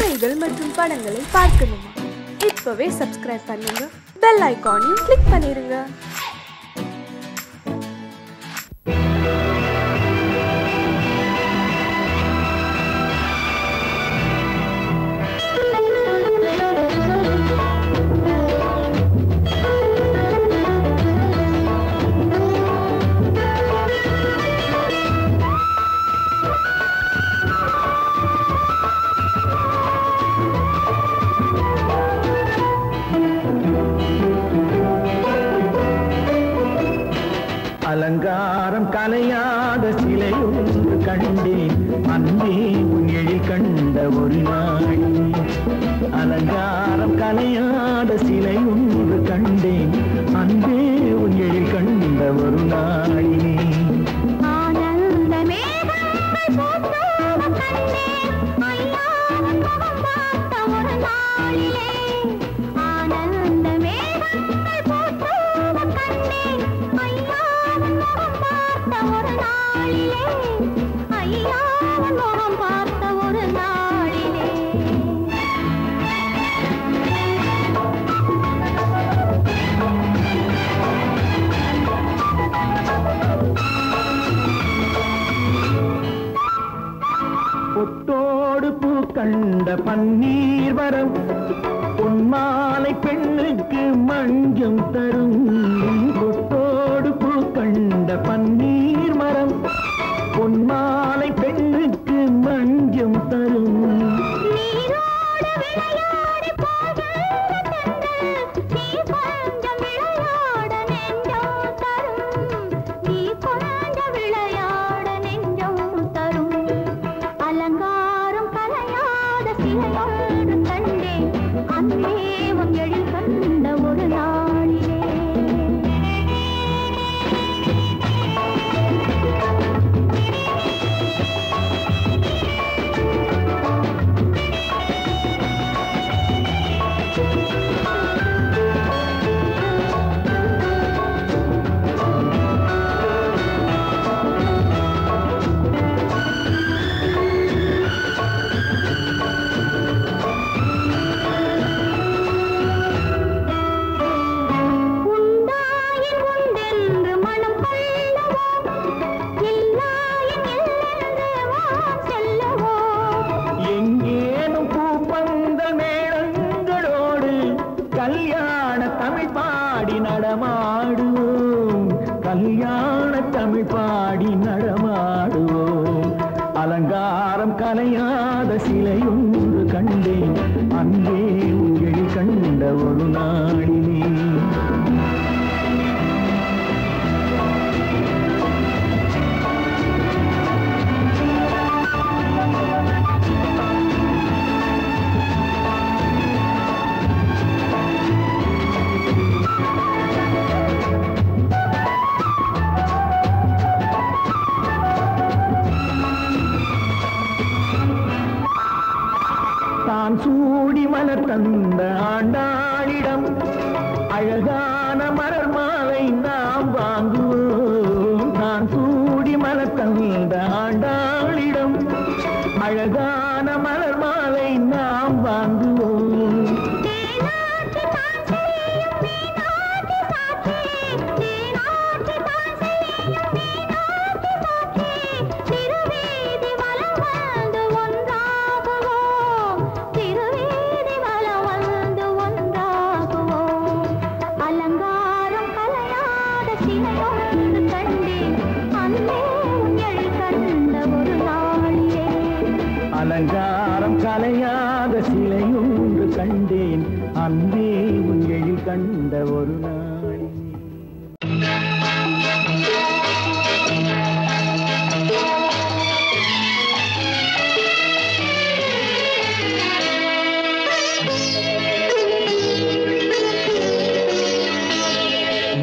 கதைகள் மற்றும் படங்களை பார்க்கணுமா? இப்பவே சப்ஸ்கிரைப் பண்ணுங்க, பெல் ஐகானையும் கிளிக் பண்ணிருங்க. அலங்காரம் கலையாத சிலையொன்று கண்டேன், அன்பே உன் எழில் கண்ட ஒரு நாள். அலங்காரம் கலையாத சிலையொன்று கண்டேன், அன்பே உன் எழில் கண்ட ஒரு நாளினே. பொட்டோடு பூ கண்ட பன்னீர் வரம், பொன்மாலை பெண்ணுக்கு மஞ்சம் தரும். பொட்டோடு பூ கண்ட பன்னீர் மரம், பொன்மாலை பெண்ணுக்கு மஞ்சம் தரும். கல்யாண தமிழ் பாடி நடமாடுவோம். அலங்காரம் கலையாத சிலையொன்று கண்டேன், அன்பே உன் எழில் கண்ட ஒரு நாளினே. தான் சூடி மலர் தந்த ஆண்டாளிடம் அழகான மலர் மாலை நாம் வாங்குவோம். நான் சூடி மலர் தந்த ஆண்டாளிடம் அழகான மலர் மாலை நாம் வாங்குவோம். அலங்காரம் கலையாத சிலையொன்று கண்டேன், அன்பே உன் எழில் கண்ட ஒரு நாள்.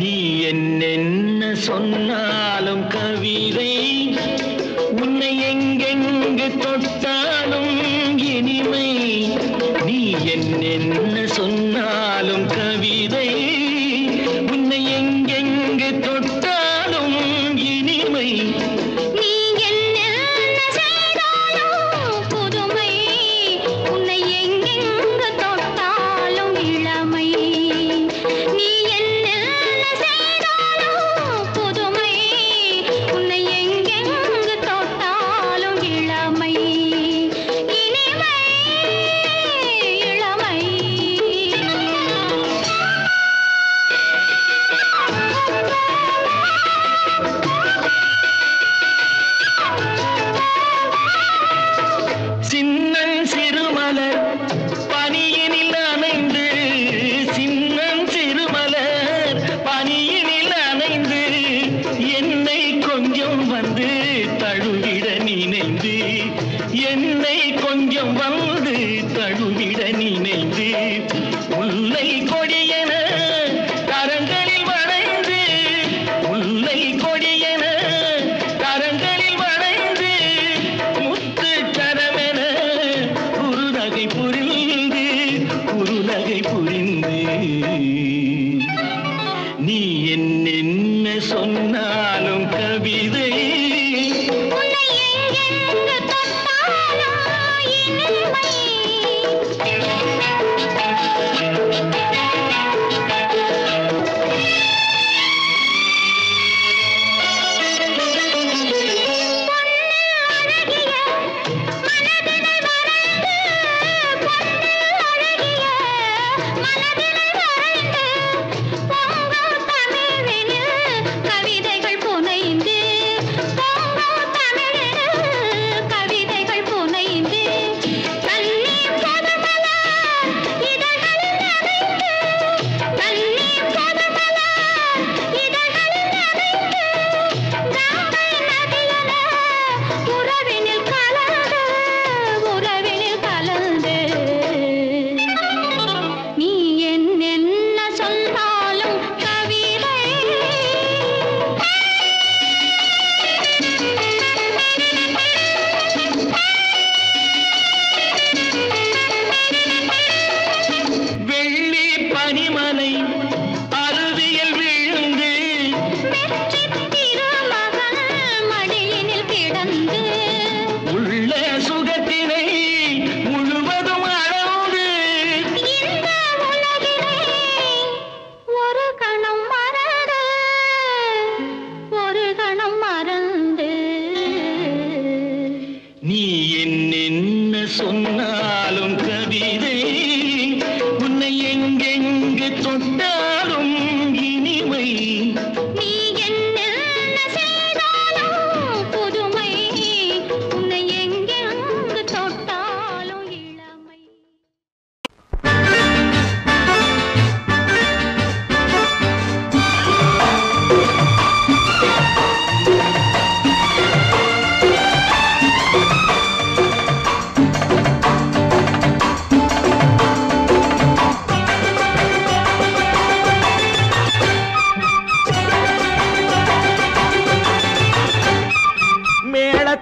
நீ என்ன சொன்னாலும் கவிதை, உன்னை எங்கெங்கு தொட்டாலும் இனிமை. நீ என்ன சொன்னாலும் கவிதை, உன்னை எங்கெங்கு தொட்டாலும் இனிமை. நீ என்ன செய்தாலும் புதுமை, உன்னை தழுவிட நினைந்து முல்லை கொடியன கரங்களில் வளைந்து முல்லை கொடியன கரங்களில் வளைந்து முத்து கரமென குறுநகை புரிந்து நீ என்ன சொன்னாலும் கவிதை சொன்னாலும் கவிதை உன்னை எங்கெங்கு தொட்டாலும் இனிமை நீ என்ன செய்தாலும் புதுமை உன்னை எங்கெங்கு தொட்டாலும் இளமை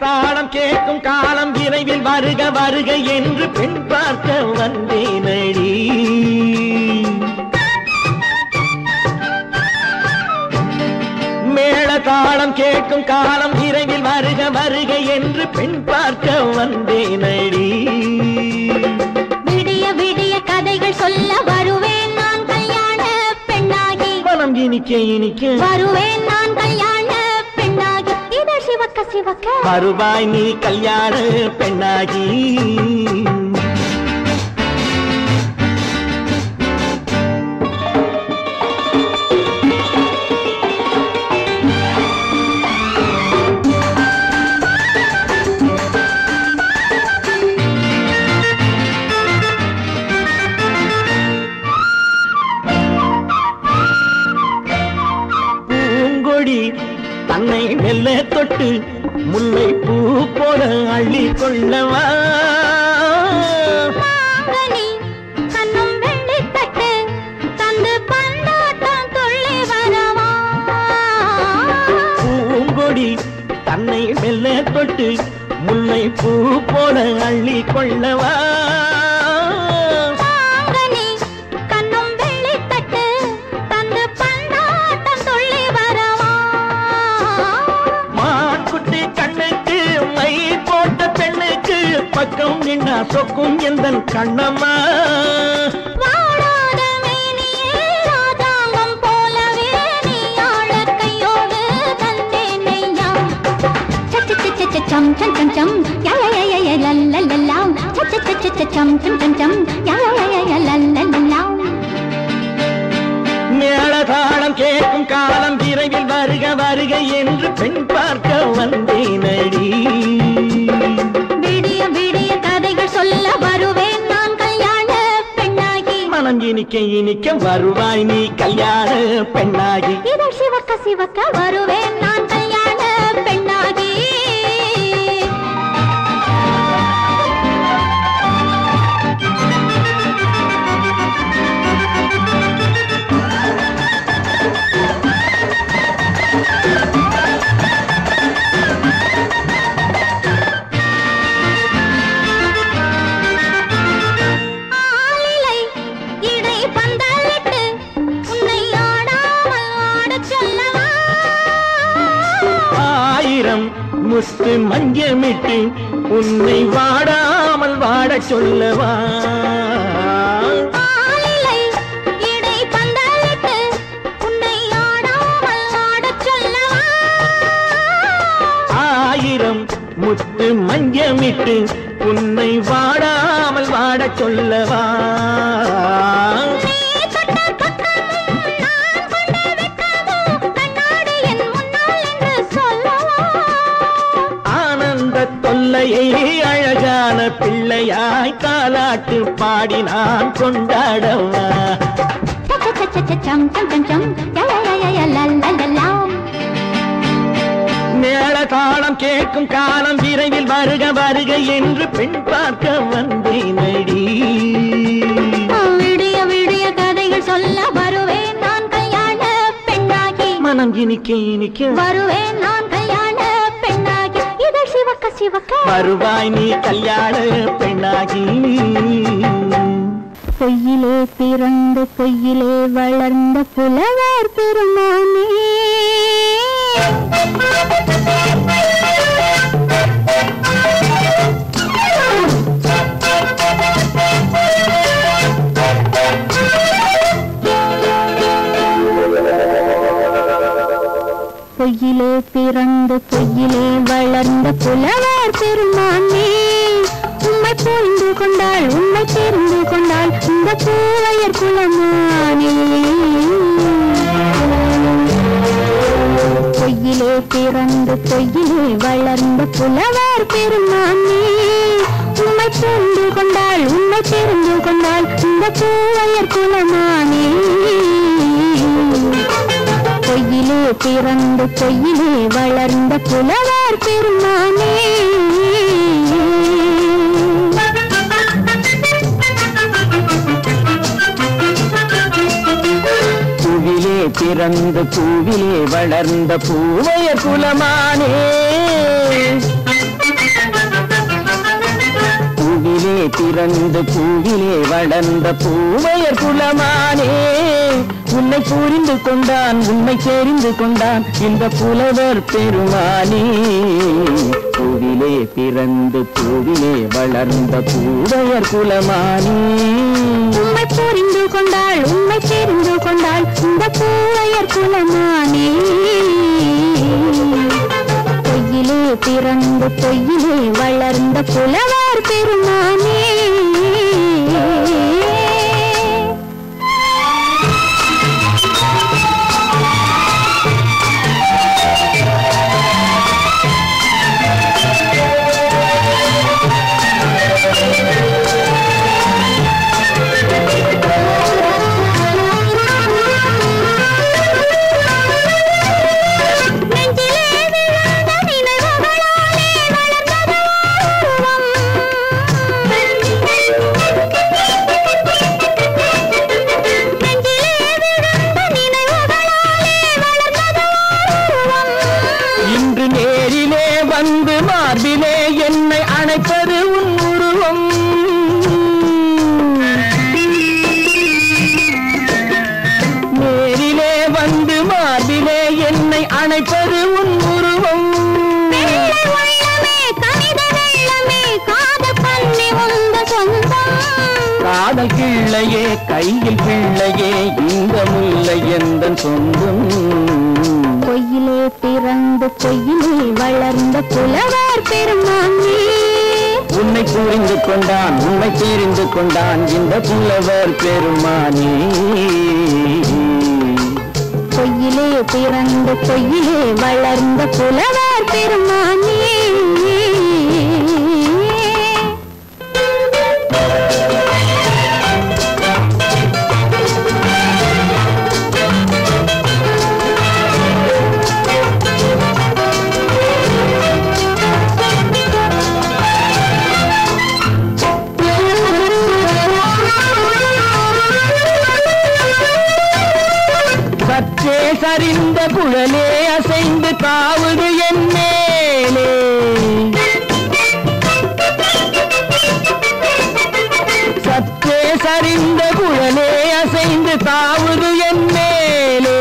தாளம் கேட்கும் காலம் விரைவில் வருக வருக என்று பெண் பார்க்க வந்தேனடி மேள தாளம் கேட்கும் காலம் விரைவில் வருக வருக என்று பெண் பார்க்க வந்தேனடி விடிய விடிய கதைகள் சொல்ல வருவேன் நான் கல்யாண பெண்ணாகி மனம் இனிக்க இனிக்க வருவேன் நான் கல்யாண பெண்ணாகி இதழ் சிவக்க சிவக்க வருவாய் நீ கல்யாண பெண்ணாகி பூங்கொடி தன்னை மெல்ல தொட்டு முல்லை பூ போல அள்ளி கொள்ளவா கண்ணும் வெள்ளி தட்டு தந்து பந்தாட்டம் துள்ளி வரவா பூங்கொடி தன்னை மெல்ல தொட்டு முல்லை பூ போல அள்ளி கொள்ளவா பக்கம் நின்னா சொக்கும் எந்தன் கண்ணம்மா வாடாத மேனியே ராஜாங்கம் போலவே நீ ஆள கையோடு தந்தேன் நெய்யா சச்ச சச்ச சம் சம் சம் சம் யா யா யா யா லல்லல்லா சச்ச சச்ச சம் சம் சம் சம் யா யா யா லல்லல்லா மேளதாளம் கேட்கும் காலம் விரைவில் வருக வருக என்று பெண் பார்க்க வந்தேனடி விடிய விடிய கதைகள் சொல்ல வருவேன் நான் கல்யாண பெண்ணாகி மனம் இனிக்க இனிக்க வருவாய் நீ கல்யாண பெண்ணாகி இதழ் சிவக்க சிவக்க வருவேன் நான் கல்யாண பெண்ணாகி முத்து மஞ்சமிட்டு உன்னை வாடாமல் வாடச் சொல்லவா ஆயிரம் முத்து மஞ்சமிட்டு உன்னை வாடாமல் வாடச் சொல்லவா தொல்லையை அழகான பிள்ளையாய் தாலாட்டு பாடி நான் கொண்டாடவா மேள தாளம் கேட்கும் காலம் விரைவில் வருக வருக என்று பெண் பார்க்க வந்தேனடி விடிய விடிய கதைகள் சொல்ல வருவேன் நான் கல்யாண பெண்ணாகி மனம் இனிக்க இனிக்க வருவேன் நான் கல்யாண பெண்ணாகி இதழ் சிவக்க சிவக்க வருவாய் நீ கல்யாண பெண்ணாகி பொய்யிலே பிறந்து பொய்யிலே வளர்ந்த புலவர் பெருமானே பொய்யிலே பிறந்து பொய்யிலே வளர்ந்த புலவர் பெருமானே உம்மை புரிந்து கொண்டாள் உம்மை தெரிந்து கொண்டாள் இந்த பூவையர் குலமானே பொய்யிலே பிறந்து பொய்யிலே வளர்ந்த புலவர் பெருமானே உம்மை புரிந்து கொண்டாள் உம்மை தெரிந்து கொண்டாள் இந்த பூவையர் குலமானே பொய்யிலே பிறந்து பொய்யிலே வளர்ந்த புலவர் பெருமானே பூவிலே பிறந்து பூவிலே வளர்ந்த பூவையர் குலமானே பூவிலே பிறந்து பூவிலே வளர்ந்த பூவையர் குலமானே உன்னை புரிந்து கொண்டான் உன்னை தெரிந்து கொண்டான் இந்த புலவர் பெருமானே பூவிலே பிறந்து பூவிலே வளர்ந்த பூவையர் குலமானே உம்மை புரிந்து கொண்டாள் உம்மை தெரிந்து கொண்டாள் இந்த பூவையர் குலமானே பொய்யிலே பிறந்து பொய்யிலே வளர்ந்த புலவர் பெருமானே என்னை அணைப்பது உன் உருவம் நேரிலே வந்து மார்பிலே என்னை அணைப்பது உன் உருவம் காதல் கிள்ளையே கையில் பிள்ளையே இந்த முல்லை எந்தன் சொந்தம் பொய்யிலே பிறந்து பொய்யிலே வளர்ந்த புலவர் பெருமானே உன்னை புரிந்து கொண்டான் உன்னை தெரிந்து கொண்டான் இந்த புலவர் பெருமானே பொய்யிலே பிறந்து பொய்யிலே வளர்ந்த புலவர் பெருமானே சரிந்த குழலே அசைந்து தாவுது என் மேலே சற்றே சரிந்த குழலே அசைந்து தாவுது என் மேலே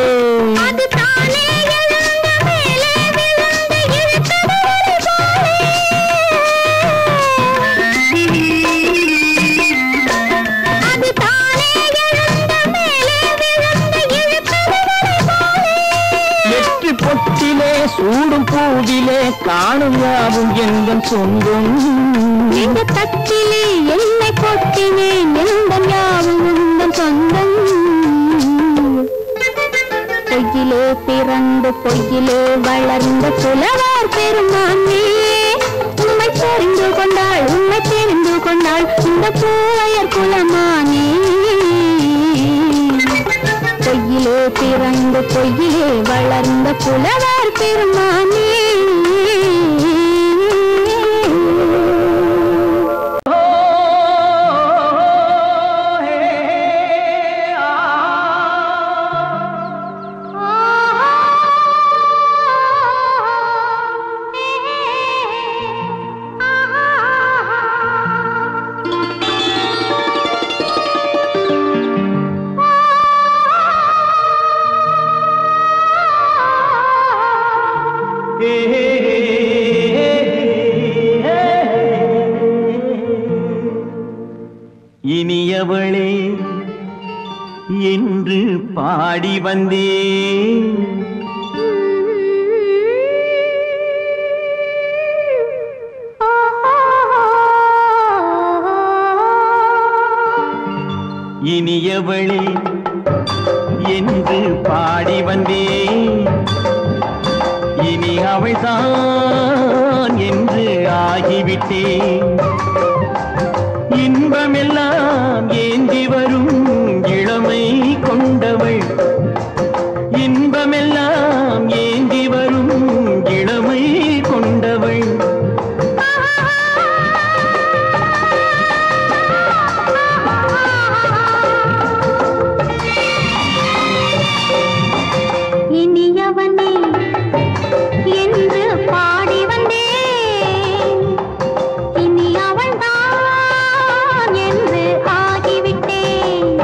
காணும் யாவும் எங்கள் சொந்தம். இந்த தட்டிலே என்னை கொட்டினேன் எந்தன் யாவும் உந்தன் சொந்தம். பொய்யிலே பிறந்து பொய்யிலே வளர்ந்த புலவர் பெருமானே, உண்மை தெரிந்து கொண்டாள் உண்மை தெரிந்து கொண்டாள் இந்த பூவையர் குலமானே. பொய்யிலே பிறந்து பொய்யிலே வளர்ந்த புலவர் பெருமானே. இனியவளே என்று பாடி வந்தேன். இனியவளே என்று பாடி வந்தேன். இனி அவள்தான் என்று ஆகிவிட்டேன். இன்பமெல்லாம் ஏந்தி வரும் இளமை கொண்டவள், இன்பமெல்லாம் ஏந்தி வரும் இளமை கொண்டவள். இனியவனே என்று பாடி வந்தேன். இனி அவள்தான் என்று ஆகிவிட்டேன்.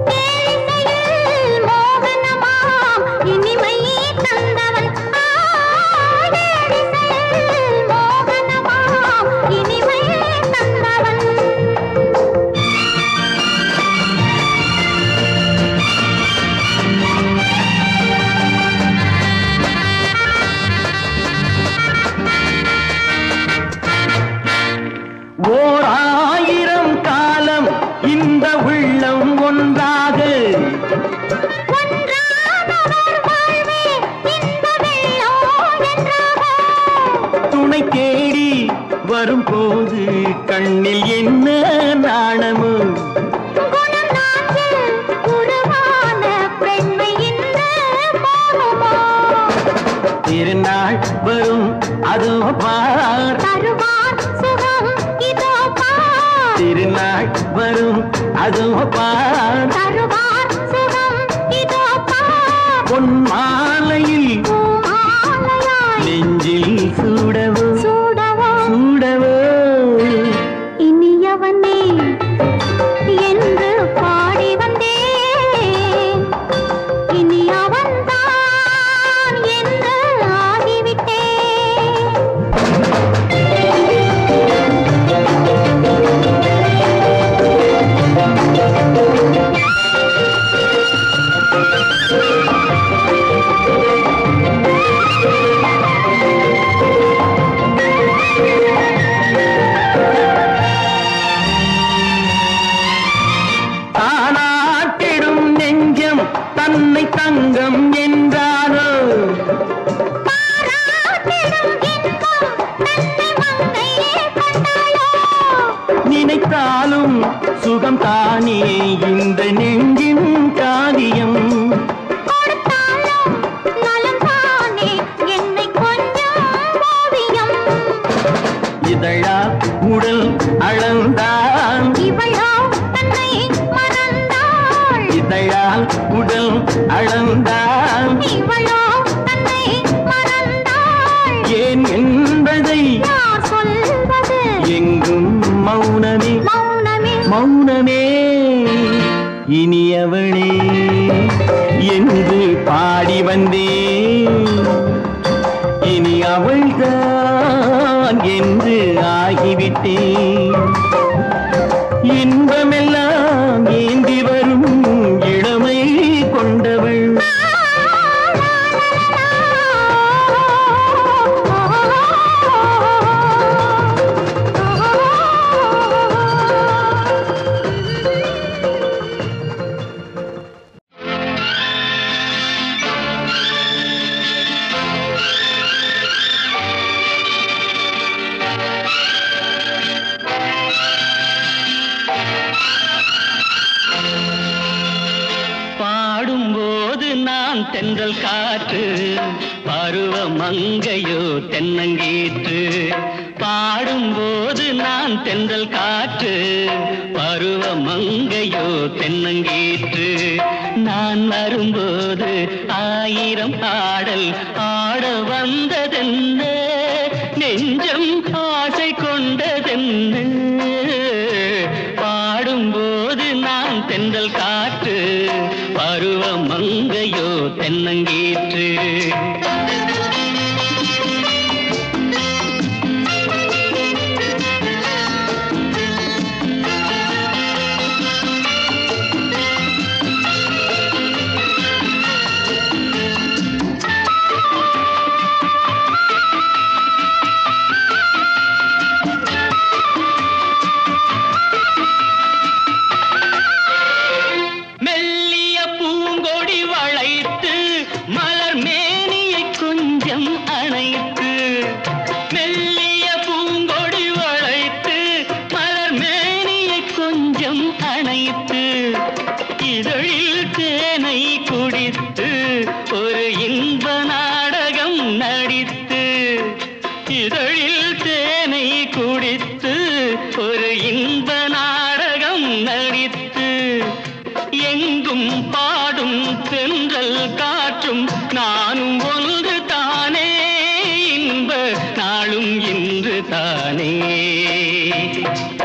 தேனிசையில் மோகனமாம் இனிமை தந்தவன், தேனிசையில் மோகனமாம் இனிமை தந்தவன். ஓர் ஆயிரம் காலம் இந்த உள்ளம் ஒன்றாக துணை தேடி வரும்போது கண்ணில் என்ன நாணமோ. திருநாள் வரும் அதோ பார், திருநாள் வரும் அதோ பார். பொன் மாலையில் நெஞ்சில் சூடவோ சூடவோ. இனியவனே என்று பாடி வந்தேன். இனி அவன்தான் என்று ஆகிவிட்டேன். தானாட்டிடும் நெஞ்சம் தன்னை தங்கம் என்றாரோ. நினைத்தாலும் சுகம் தானே இந்த நெஞ்சின் காரியம். இதழா உடல் அளந்தான், இதழால் உடல் அளந்தான். ஏன் என்பதை எங்கும் மௌனமே மௌனமே. இனியவளே என்று பாடி வந்தேன். இனி அவள்தான் என்று ஆகிவிட்டேன். இன்பமெல்லாம் ஏந்தி வரும் இளமை கொண்டவள். நான் தென்றல் காற்று பருவ மங்கையோ தென்னங்கீற்று பாடும்போது நான் தென்றல் காற்று பருவ மங்கையோ தென்னங்கீற்று நான் வரும்போது ஆயிரம் ஆடல் ஆட வந்ததென்ன நெஞ்சம் ஆசை கொண்டதென்ன பாடும்போது நான் தென்றல் காற்று பருவ மங்கையோ தென்னங்கீற்று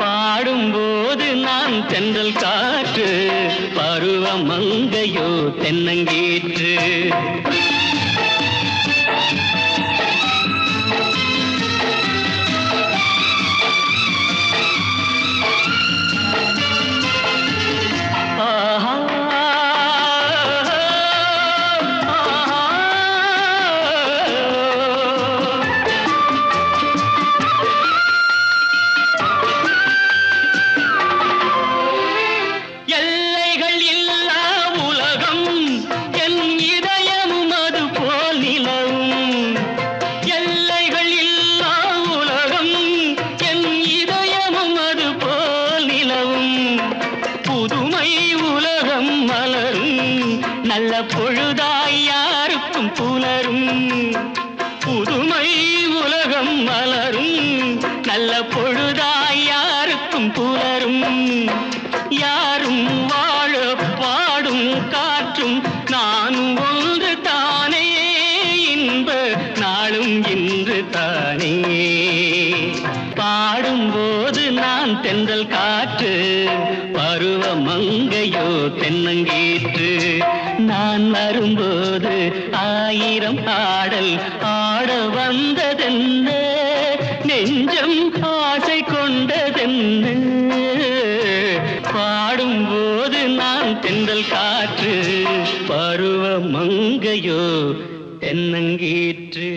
பாடும்போது நான் தென்றல் காற்று பருவ மங்கையோ தென்னங்கீற்று தென்றல் காற்று பருவ மங்கையோ தென்னங்கீற்று நான் வரும்போது ஆயிரம் ஆடல் ஆட வந்ததென்ன நெஞ்சம் ஆசை கொண்டதென்ன பாடும்போது நான் தென்றல் காற்று பருவ மங்கையோ தென்னங்கீற்று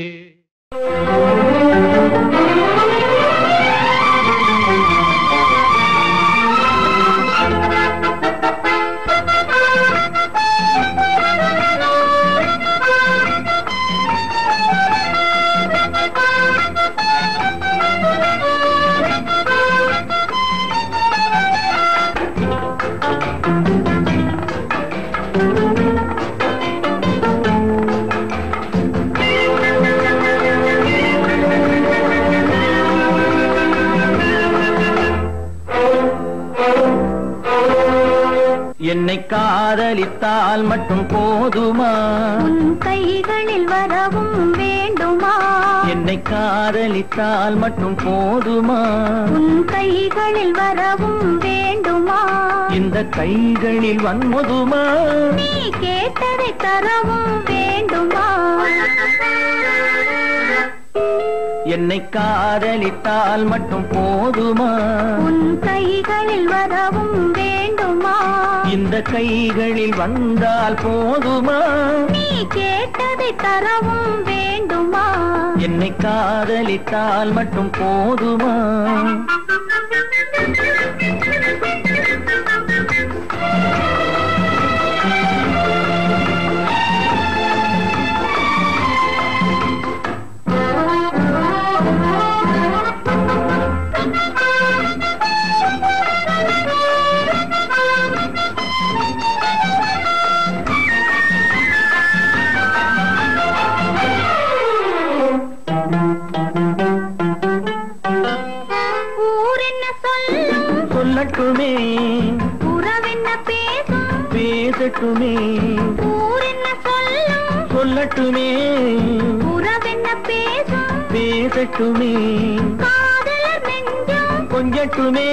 என்னை காதலித்தால் மட்டும் போதுமா உன் கைகளில் வரவும் வேண்டுமா என்னை காதலித்தால் மட்டும் போதுமா உன் கைகளில் வரவும் வேண்டுமா இந்த கைகளில் வன்முதுமா நீ கேட்டதை தரவும் வேண்டுமா என்னை காதலித்தால் மட்டும் போதுமா உன் கைகளில் வரவும் வேண்டுமா இந்த கைகளில் வந்தால் போதுமா நீ கேட்டதை தரவும் வேண்டுமா என்னை காதலித்தால் மட்டும் போதுமா உறவென்ன பேசும் பேசட்டுமே ஊர் என்ன சொல்லும் சொல்லட்டுமே உறவென்ன பேசும் பேசட்டுமே காதலர் நெஞ்சம் கொஞ்சட்டுமே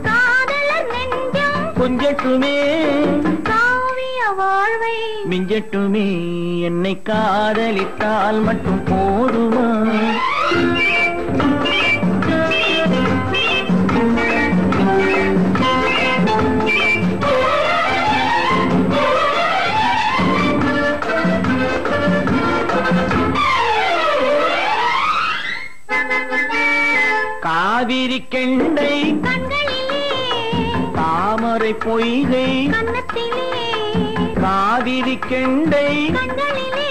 காதலர் நெஞ்சம் கொஞ்சட்டுமே காவிய வாழ்வை மிஞ்சட்டுமே என்னை காதலித்தால் மட்டும் போதுமா காவிரி கெண்டை கண்களிலே தாமரை பொய்கை கன்னத்திலே காவிரி கெண்டை கண்களிலே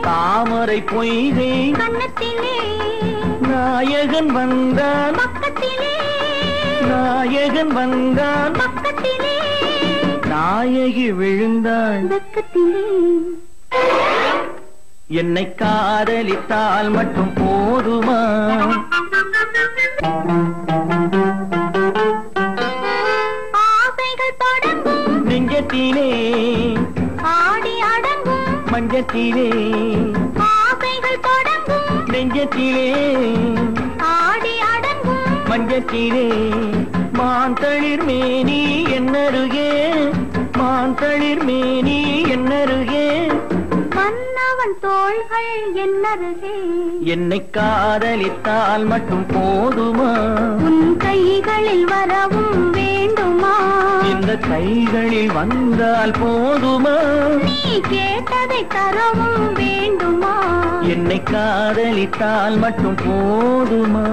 தாமரை பொய்கை கன்னத்திலே நாயகன் வந்தான் பக்கத்திலே நாயகன் வந்தான் பக்கத்திலே நாயகி விழுந்தாள் பக்கத்திலே என்னை காதலித்தால் மட்டும் போதுமா ஆசைகள் தொடங்கும் நெஞ்சத்திலே ஆடி அடங்கும் மஞ்சத்திலே ஆசைகள் தொடங்கும் நெஞ்சத்திலே ஆடி அடங்கும் மஞ்சத்திலே மாந்தளிர் மேனி என்னருகே மாந்தளிர் மேனி என்னருகே மன்னவன் தோள்கள் என்னருகே என்னை காதலித்தால் மட்டும் போதுமா உன் கைகளில் வரவும் வேண்டுமா இந்த கைகளில் வந்தால் போதுமா நீ கேட்டதை தரவும் வேண்டுமா என்னை காதலித்தால் மட்டும் போதுமா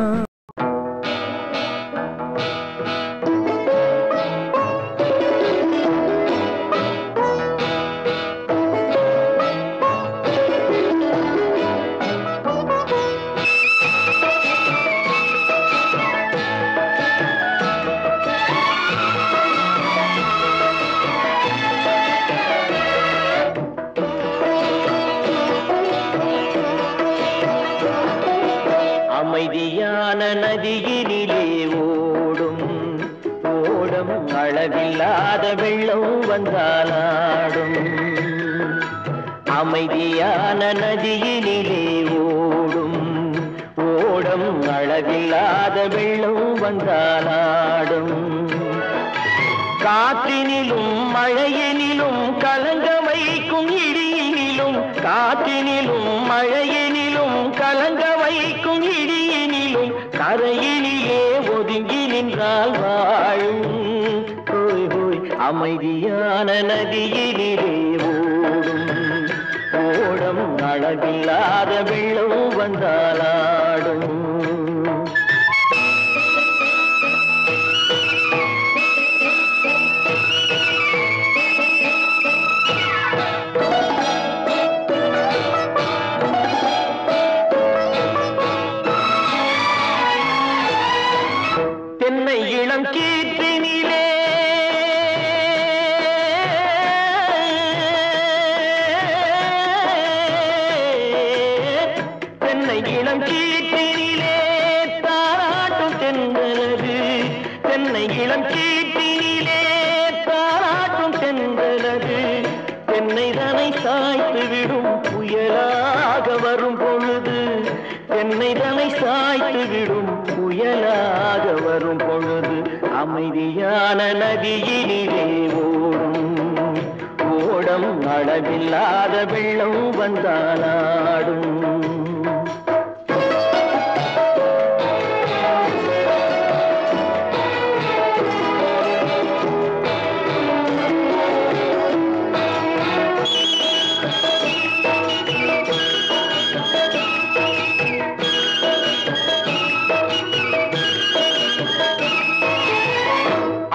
அமைதியான நதியினிலே ஓடும் ஓடம் அளவில்லாத வெள்ளம் வந்தாலாடும் அமைதியான நதியினிலே ஓடும் ஓடம் அளவில்லாத வெள்ளம் வந்தாலாடும் காற்றினிலும் மழையினிலும் கலங்க வைக்கும் இடியினிலும் காற்றினிலும் மழையினிலும் கலங்க வைக்கும் இடியினிலும் கரையினிலே ஒதுங்கி நின்றால் வாழும் ஹோய் ஹோய் அமைதியான நதியினிலே ஓடும் ஓடம் அளவில்லாத வெள்ளம் வந்தாலாடும் தென்னை இளம் கீற்றினிலே தென்னை இளம் கீற்றினிலே தாராட்டும் தென்றலது தென்னை இளம் கீற்றினிலே தாராட்டும் தென்றலது தென்னை தனை சாய்த்து விடும் புயலாக வரும் பொழுது தென்னை தனை சாய்த்து விடும் புயலாக வரும் பொழுது அமைதியான நதியினிலே ஓடும் ஓடம் அளவில்லாத வெள்ளம் வந்தாலாடும்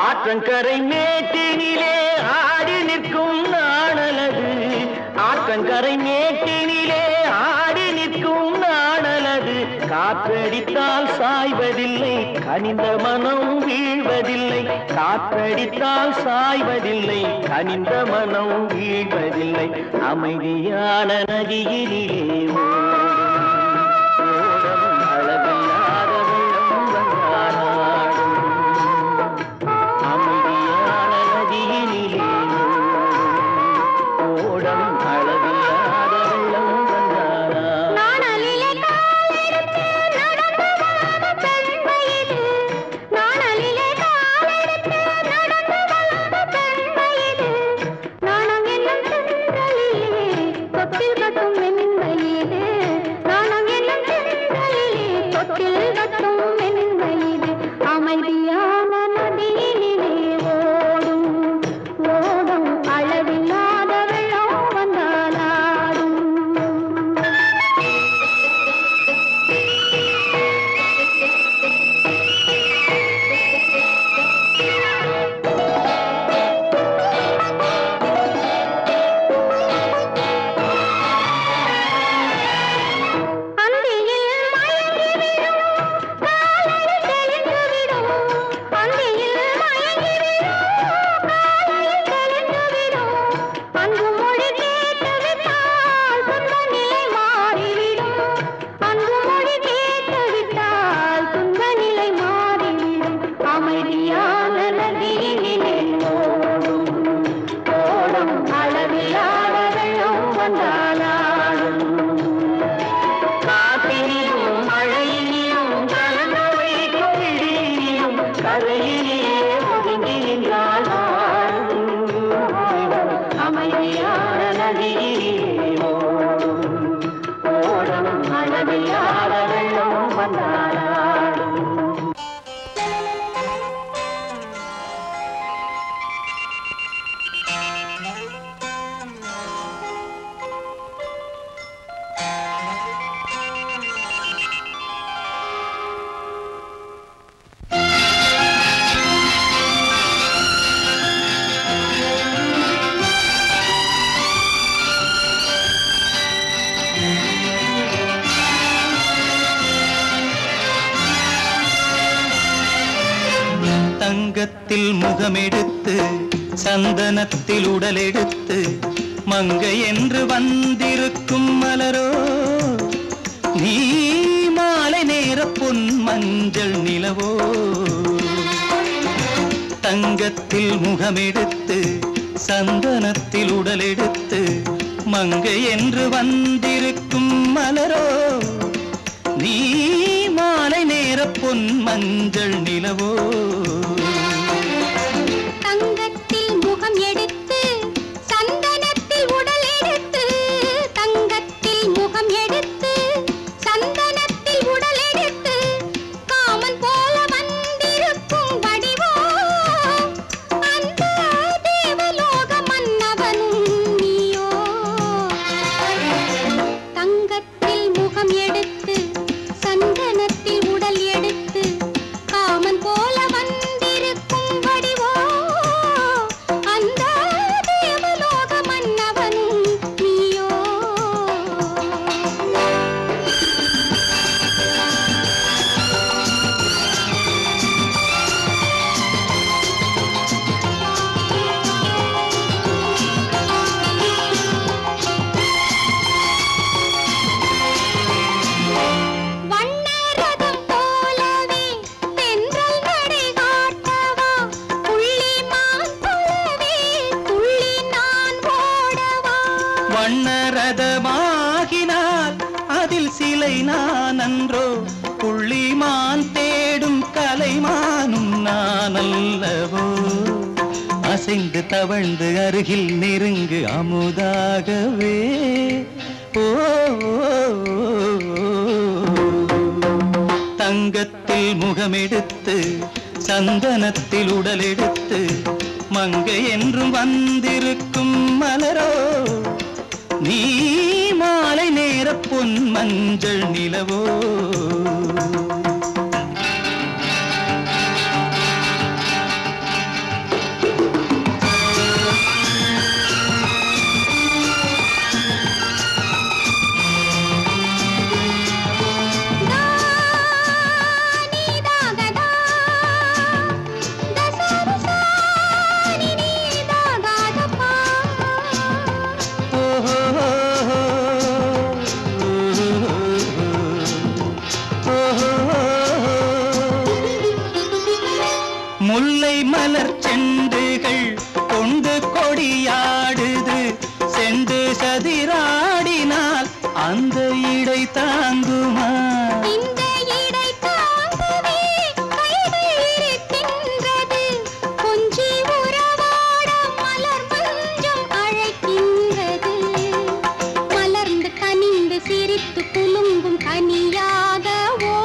ஆற்றங்கரை மேட்டினிலே ஆடி நிற்கும் நாணலது ஆற்றங்கரை மேட்டினிலே ஆடி நிற்கும் நாணலது காற்றடித்தால் சாய்வதில்லை கனிந்த மனம் வீழ்வதில்லை காற்றடித்தால் சாய்வதில்லை கனிந்த மனம் வீழ்வதில்லை அமைதியான நதியினிலே ஓடும் ஓடம் அளவில்லாத வெள்ளம் வந்தாலாடும் தங்கத்தில் முகமெடுத்து சந்தனத்தில் உடலெடுத்து மங்கை என்று வந்திருக்கும் மலரோ நீ மாலை நேர பொன் மஞ்சள் நிலவோ தங்கத்தில் முகமெடுத்து சந்தனத்தில் உடலெடுத்து மங்கை என்று வந்திருக்கும் மலரோ நீ மாலை நேர பொன் மஞ்சள் நிலவோ தங்கத்தில் முகம் எடுத்து சந்தனத்தில் உடல் எடுத்து தங்கத்தில் முகம் எடுத்து சந்தனத்தில் உடல் எடுத்து காமன் போல வந்திருக்கும் வடிவோ அந்த தேவலோக மன்னவனும் நீயோ தங்கத்தில் முகம் எடுத்து சந்தனத்தில் உடல் எடுத்து காமன் போல வந்திருக்கும் வடிவோ அந்த தேவலோக மன்னவனும் நீயோ வண்ணரதம் போலவே தென்றல் நடை காட்டவா புள்ளிமான் போலவே துள்ளி நான் ஓடவா வண்ணரதமாகினால் அதில் சிலை நான் அன்றோ புள்ளிமான் தேடும் கலைமானும் நான் அல்லவோ அசைந்து தவழ்ந்து அருகில் நெருங்கு அமுதாகவே ஓ தங்கத்தில் முகமெடுத்து சந்தனத்தில் உடலெடுத்து மங்கை என்றும் வந்திருக்கும் மலரோ நீ மாலை நேர பொன் மஞ்சள் நிலவோ முல்லை மலர் செண்டுகள் கொண்டு கொடியாடுது செண்டு சதிராடினால் அந்த இடை தாங்குமா இந்த இடை தாங்கவே கைகள் இருக்கின்றது கொஞ்சி உறவாட மலர் மஞ்சம் அழைக்கின்றது மலர்ந்து கனிந்து சிரித்து குலுங்கும் கனியாகவோ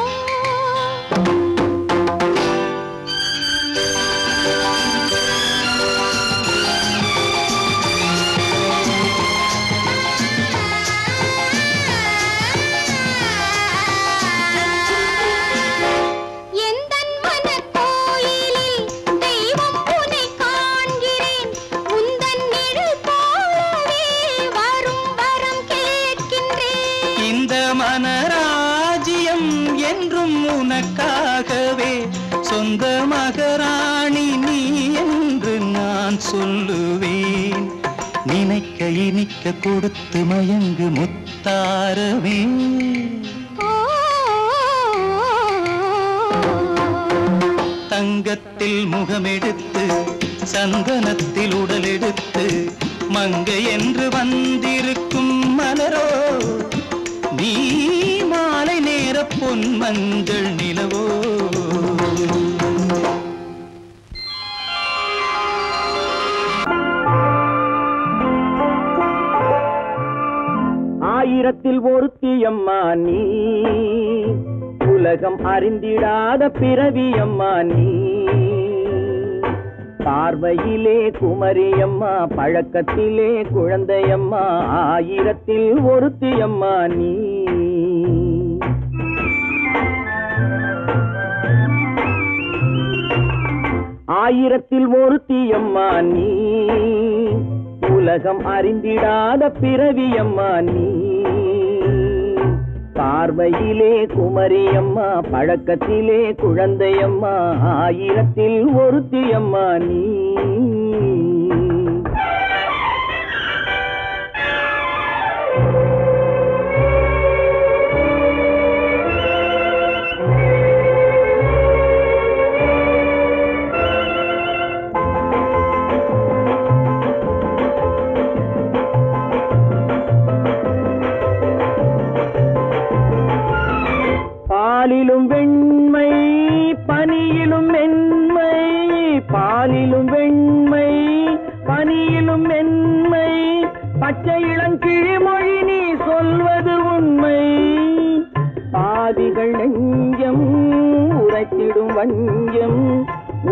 எந்தன் மனக்கோயிலில் தெய்வம் உன்னை காண்கிறேன் உந்தன் நிழல் போலவே வரும் வரம் கேட்கின்றேன் இந்த மனராஜ்யம் என்றும் உனக்காகவே சொந்த மகராணி நீ என்று நான் சொல்லுவேன் நினைக்க இனிக்க கொடுத்து மயங்கு முத்தாரவே தங்கத்தில் முகமெடுத்து சந்தனத்தில் உடலெடுத்து மங்கை என்று வந்திருக்கும் மலரோ நீ மாலை நேர பொன் மஞ்சள் நிலவோ ஆயிரத்தில் ஒருத்தியம்மா நீ உலகம் அறிந்திடாத பிறவியம்மா நீ பார்வையிலே குமரியம்மா பழக்கத்திலே குழந்தையம்மா ஆயிரத்தில் ஒருத்தியம்மா நீ ஆயிரத்தில் ஒருத்தியம்மா நீ உலகம் அறிந்திடாத பிறவியம்மா நீ பார்வையிலே குமரியம்மா, பழக்கத்திலே குழந்தையம்மா, ஆயிரத்தில் ஒருத்தியம்மா நீ. பாலிலும் வெண்மை பனியிலும் மென்மை, பாலிலும் வெண்மை பனியிலும் மென்மை, பச்சை இளங்கிழிமொழி நீ சொல்வது உண்மை. பாதிகள் நெஞ்சம் உரைத்திடும் வஞ்சம்,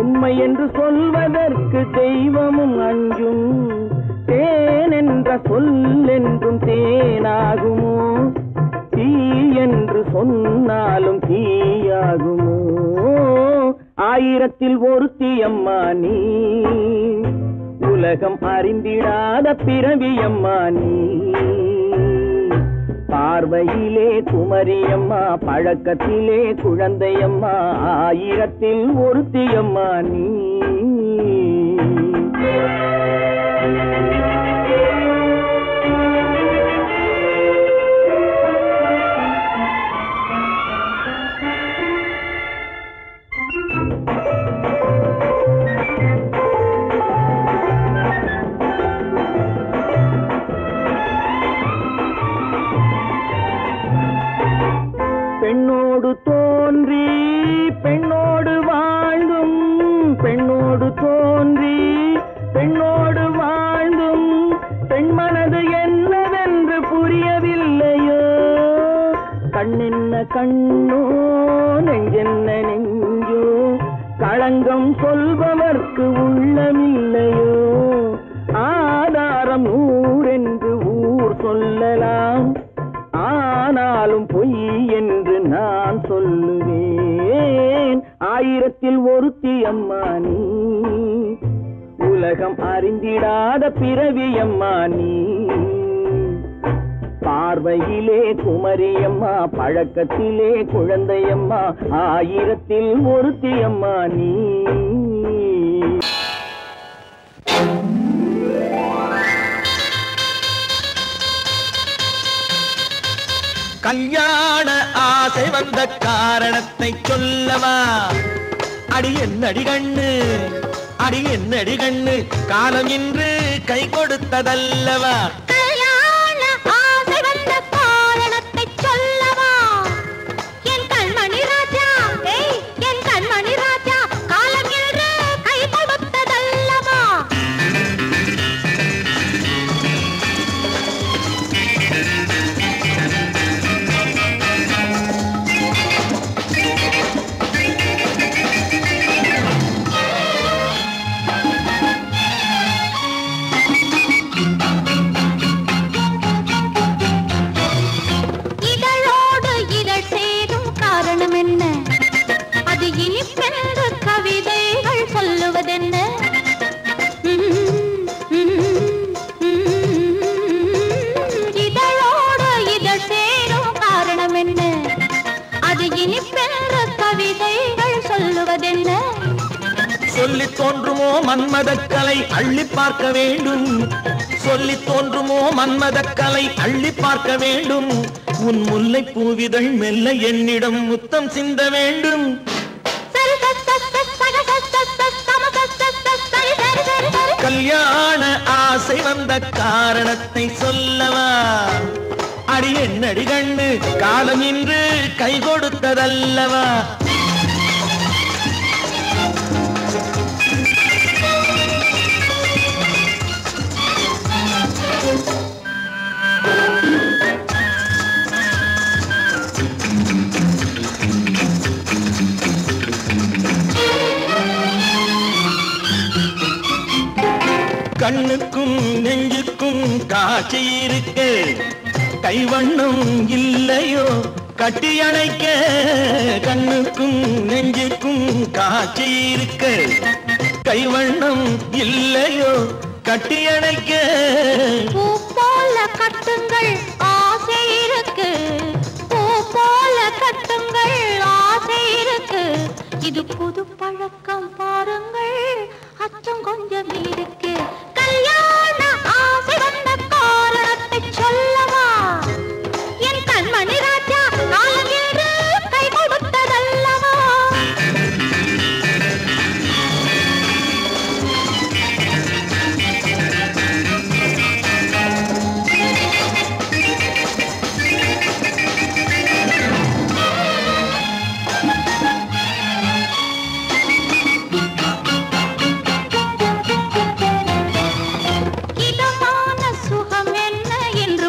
உண்மை என்று சொல்வதற்கு தெய்வமும் அஞ்சும். தேன் என்ற சொல் என்றும் தேனாகுமோ, தீ என்று சொன்னாலும் தீயாகுமோ. ஆயிரத்தில் ஒருத்தியம்மா நீ, உலகம் அறிந்திடாத பிறவியம்மா நீ. பார்வையிலே குமரியம்மா, பழக்கத்திலே குழந்தையம்மா, ஆயிரத்தில் ஒருத்தியம்மா நீ. பெண்ணோடு தோன்றி பெண்ணோடு வாழ்ந்தும், பெண்ணோடு தோன்றி பெண்ணோடு வாழ்ந்தும், பெண்மனது என்னவென்று புரியவில்லையோ. கண்ணென்ன கண்ணோ, நெஞ்சென்ன நெஞ்சோ, களங்கம் சொல்பவர்க்கு உள்ளமில்லையோ. ஆதாரம் ஊரென்று ஊர் சொல்லலாம், ஆனாலும் பொய் என்று நான் சொல்லுவேன். ஆயிரத்தில் ஒருத்தியம்மா நீ, உலகம் அறிந்திடாத பிறவியம்மா நீ. பார்வையிலே குமரியம்மா, பழக்கத்திலே குழந்தையம்மா, ஆயிரத்தில் ஒருத்தியம்மா நீ. கல்யாண ஆசை வந்த காரணத்தை சொல்லவா? அடி என்னடி கண்ணு, அடி என்னடி கண்ணு, காலம் இன்று கை கொடுத்ததல்லவா? கல்யாண ஆசை வந்த காரணத்தை சொல்லவா? என் கண்மணி ராஜா, என் கண்மணி ராஜா, காலம் இன்று கை கொடுத்ததல்லவா? சொல்லி தோன்றுமோ மன்மதக்கலை அள்ளி பார்க்க வேண்டும், சொல்லி தோன்றுமோ மன்மதக்கலை அள்ளி பார்க்க வேண்டும். உன் முல்லை பூவிதழ் மெல்ல என்னிடம் முத்தம் சிந்த வேண்டும். கல்யாண ஆசை வந்த காரணத்தை சொல்லவா? அடி என்னடி கண்ணு, காலம் இன்று கை கொடுத்ததல்லவா? கண்ணுக்கும் நெஞ்சுக்கும் காட்சி இருக்கு, கைவண்ணம் இல்லையோ கட்டி அணைக்க. கண்ணுக்கும் நெஞ்சுக்கும் காட்சி இருக்கு, கைவண்ணம் இல்லையோ கட்டி அணைக்க. பூ போல கட்டுங்கள் ஆசை இருக்கு, பூ இது புது பழக்கம் பாருங்கள், அச்சம் கொஞ்சம் இருக்கு. கல்யாண ஆசை வந்த காரணத்தை சொல்லவா? என் கண்மணி ராஜா காலம் என்று கை கொடுத்ததல்லவா? இதமான சுகம் என்ன என்று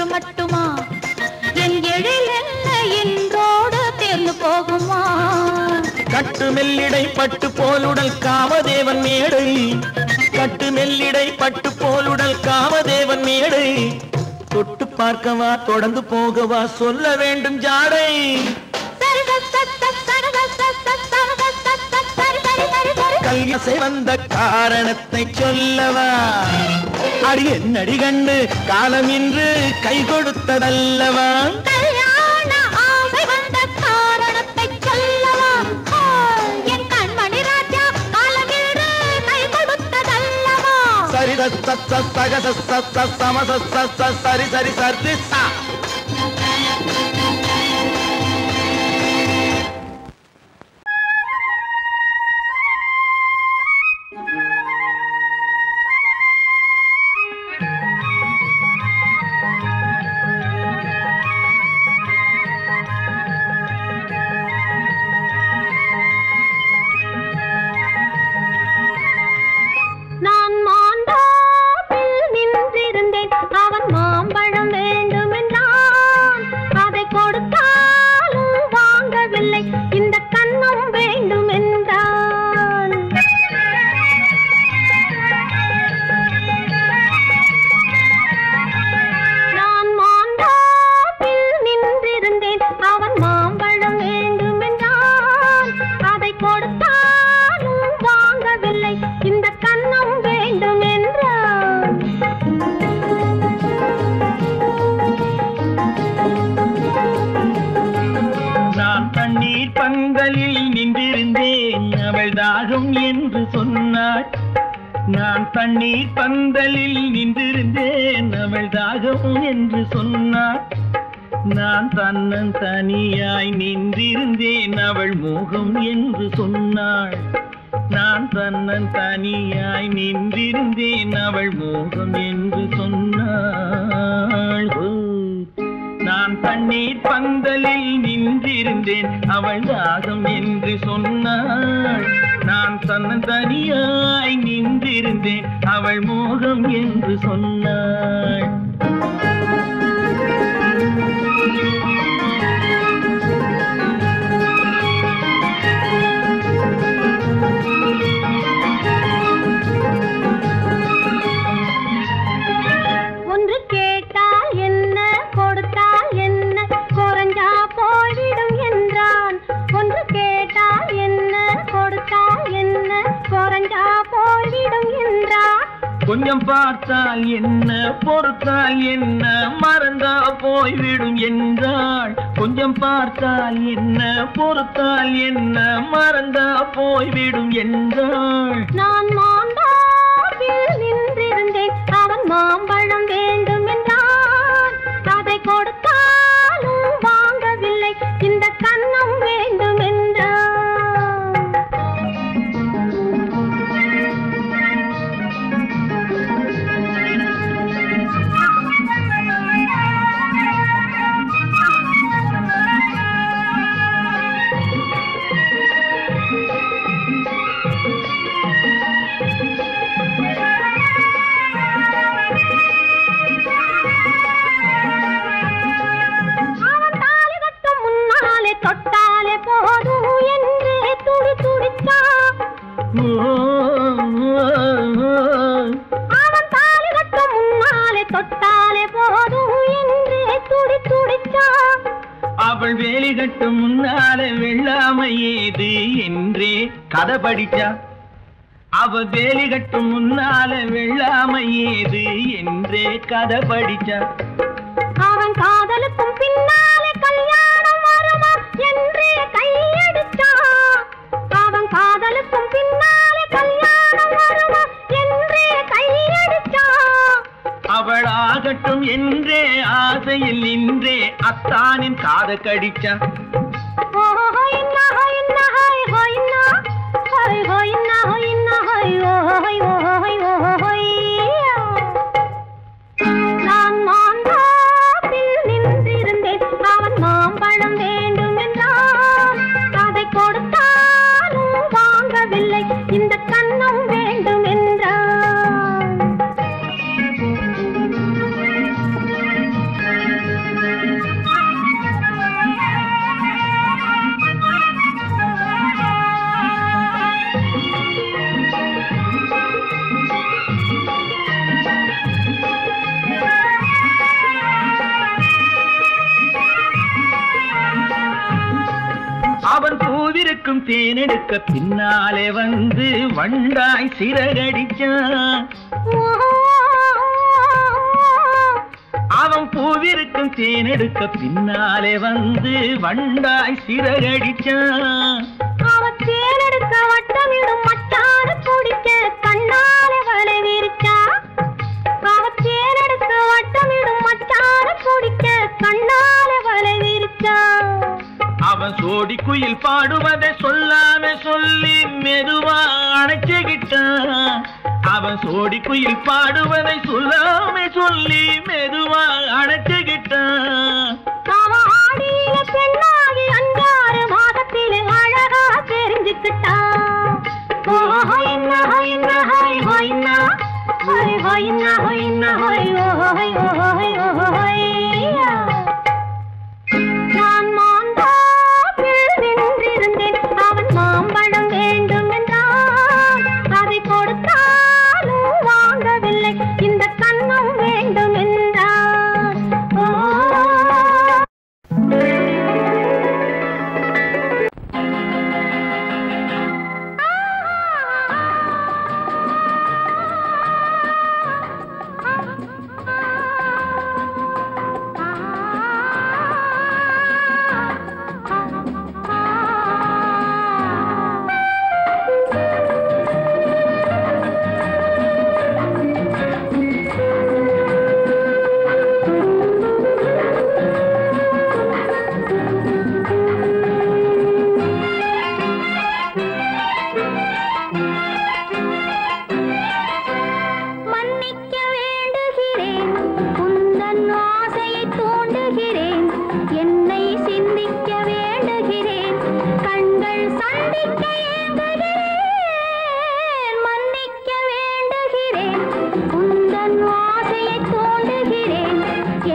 மட்டுமா? என் எழில் என்ன என்றோடு தேர்ந்து போகுமா? கட்டு மெல்லிடை பட்டு போலுடல் காமதேவன் மேடை, கட்டு மெல்லிடை பட்டு போலுடல் காமதேவன் மேடை. தொட்டு பார்க்கவா தொடர்ந்து போகவா சொல்ல வேண்டும் ஜாடை. கல்யாசை வந்த காரணத்தை சொல்லவா? அடி என்னடி கண்டு காலம் இன்று கை கொடுத்ததல்லவா? கல்யாண ஆசை வந்த காரணத்தை சொல்லவா? என் கண்மணி ராஜா காலம் இன்று கை கொடுத்ததல்லவா? சரி சக சம சரி சரி சரி சா. நான் மாண்டாப்பில் நின்றிருந்தேன், அவன் மாம்பழம் வேண்டும் என்றான். அதை கொடுத்தாலும் வாங்கவில்லை, இந்த கன்னம் வேண்டும் என்றான். நான் மாண்டாப்பில் நின்றிருந்தேன், அவன் மாம்பழம் வேண்டும் என்றான். அதை கொடுத்தாலும் வாங்கவில்லை, இந்த கன்னம் வேண்டும் என்றான். நான் தண்ணீர் பந்தலில் நின்றிருந்தேன், அவள் தாகம் என்று சொன்னாள். நான் தண்ணீர் பந்தலில் நின்றிருந்தேன், அவள் தாகம் என்று சொன்னாள். நான் தன்னன் தனியாய் நின்றிருந்தேன், அவள் மோகம் என்று சொன்னாள். நான் தன்னன் தனியாய் நின்றிருந்தேன், அவள் மோகம் என்று சொன்னாள். நான் தண்ணீர் பந்தலில் நின்றிருந்தேன், அவள் தாகம் என்று சொன்னாள். நான் தன்னன் தனியாய் நின்றிருந்தேன், அவள் மோகம் என்று சொன்னாள். ஒன்று கேட்டால் என்ன, கொடுத்தால் என்ன, குறைஞ்சா போய்விடும் என்றான். ஒன்று கேட்டால் என்ன, கொடுத்தால் என்ன, குறைஞ்சா போய்விடும் என்றான். கொஞ்சம் பார்த்தால் என்ன, பொறுத்தால் என்ன, மறந்தா போய்விடும் என்றாள். கொஞ்சம் பார்த்தால் என்ன, பொறுத்தால் என்ன, மறந்தா போய்விடும் என்றாள். நான் மாண்டாப்பில் நின்றிருந்தேன், அவன் மாம்பழம் வேண்டும் என்றான். அதை கொடுத்தாலும் வாங்கவில்லை, இந்த கன்னம் வேண்டும் என்றான். தொட்டாலே போதும் என்றே துடி துடித்தான். அவன் தாலி கட்டும் முன்னாலே தொட்டாலே போதும் என்றே துடி துடித்தான். அவள் வேலி கட்டும் முன்னாலே வெள்ளாமை ஏது என்றே கதை படிச்சா. அவ வேலி கட்டும் முன்னால வெள்ளாமை ஏது என்றே கதை படிச்சா. அவன் காதலுக்கும் பின்னாலே கல்யாணம் வருமா என்றே கையடிச்சா. அவன் காதலுக்கும் பின்னாலே கல்யாணம் வருமா என்றே கையடிச்சா. அவளாகட்டும் என்றே ஆசையில் நின்றே அத்தானின் காத கடிச்சா. நான் மாந்தாப்பில் நின்றிருந்தேன். அவன் மாம்பழம் வேண்டும் என்றான். அதை கொடுத்தாலும் வாங்கவில்லை. இந்த கன்னம் வேண்டும் என்றான். அவன் பூவிருக்கும் தேனெடுக்க பின்னாலே வந்து வண்டாய் சிறகடிச்சான். அவன் பூவிருக்கும் தேனெடுக்க பின்னாலே வந்து வண்டாய் சிறகடிச்சான். அவன் தேனெடுக்க வட்டமிடும் மட்டான குடிக்க கண்ணாலே வலை விரிச்சா. அவன் தேனெடுக்க வட்டமிடும் மட்டான குடிக்க கண்ணாலே வலை விரிச்சா. அவன் சோடி குயில் பாடுவதை சொல்லாம சொல்லி மெதுவா அணைச்சுக்கிட்டான். அவன் சோடி குயில் பாடுவதை சொல்லாம சொல்லி மெதுவா அணைச்சுக்கிட்டான். அவன் ஆடியில பெண்ணாகி 5-6 மாதத்திலே அழகா தெரிஞ்சுக்கிட்டான். நான் மாந்தாப்பில் நின்றிருந்தேன். அவன் மாம்பழம் வேண்டும் என்றான். அதை கொடுத்தாலும் வாங்கவில்லை. இந்த கன்னம் வேண்டும் என்றான். மன்னிக்க வேண்டுகிறேன். உந்தன் ஆசையை தூண்டுகிறேன். என்னை சிந்திக்க வேண்டுகிறேன். கண்கள் சந்திக்க ஏங்குகிறேன். மன்னிக்க வேண்டுகிறேன். உந்தன் ஆசையை தூண்டுகிறேன்.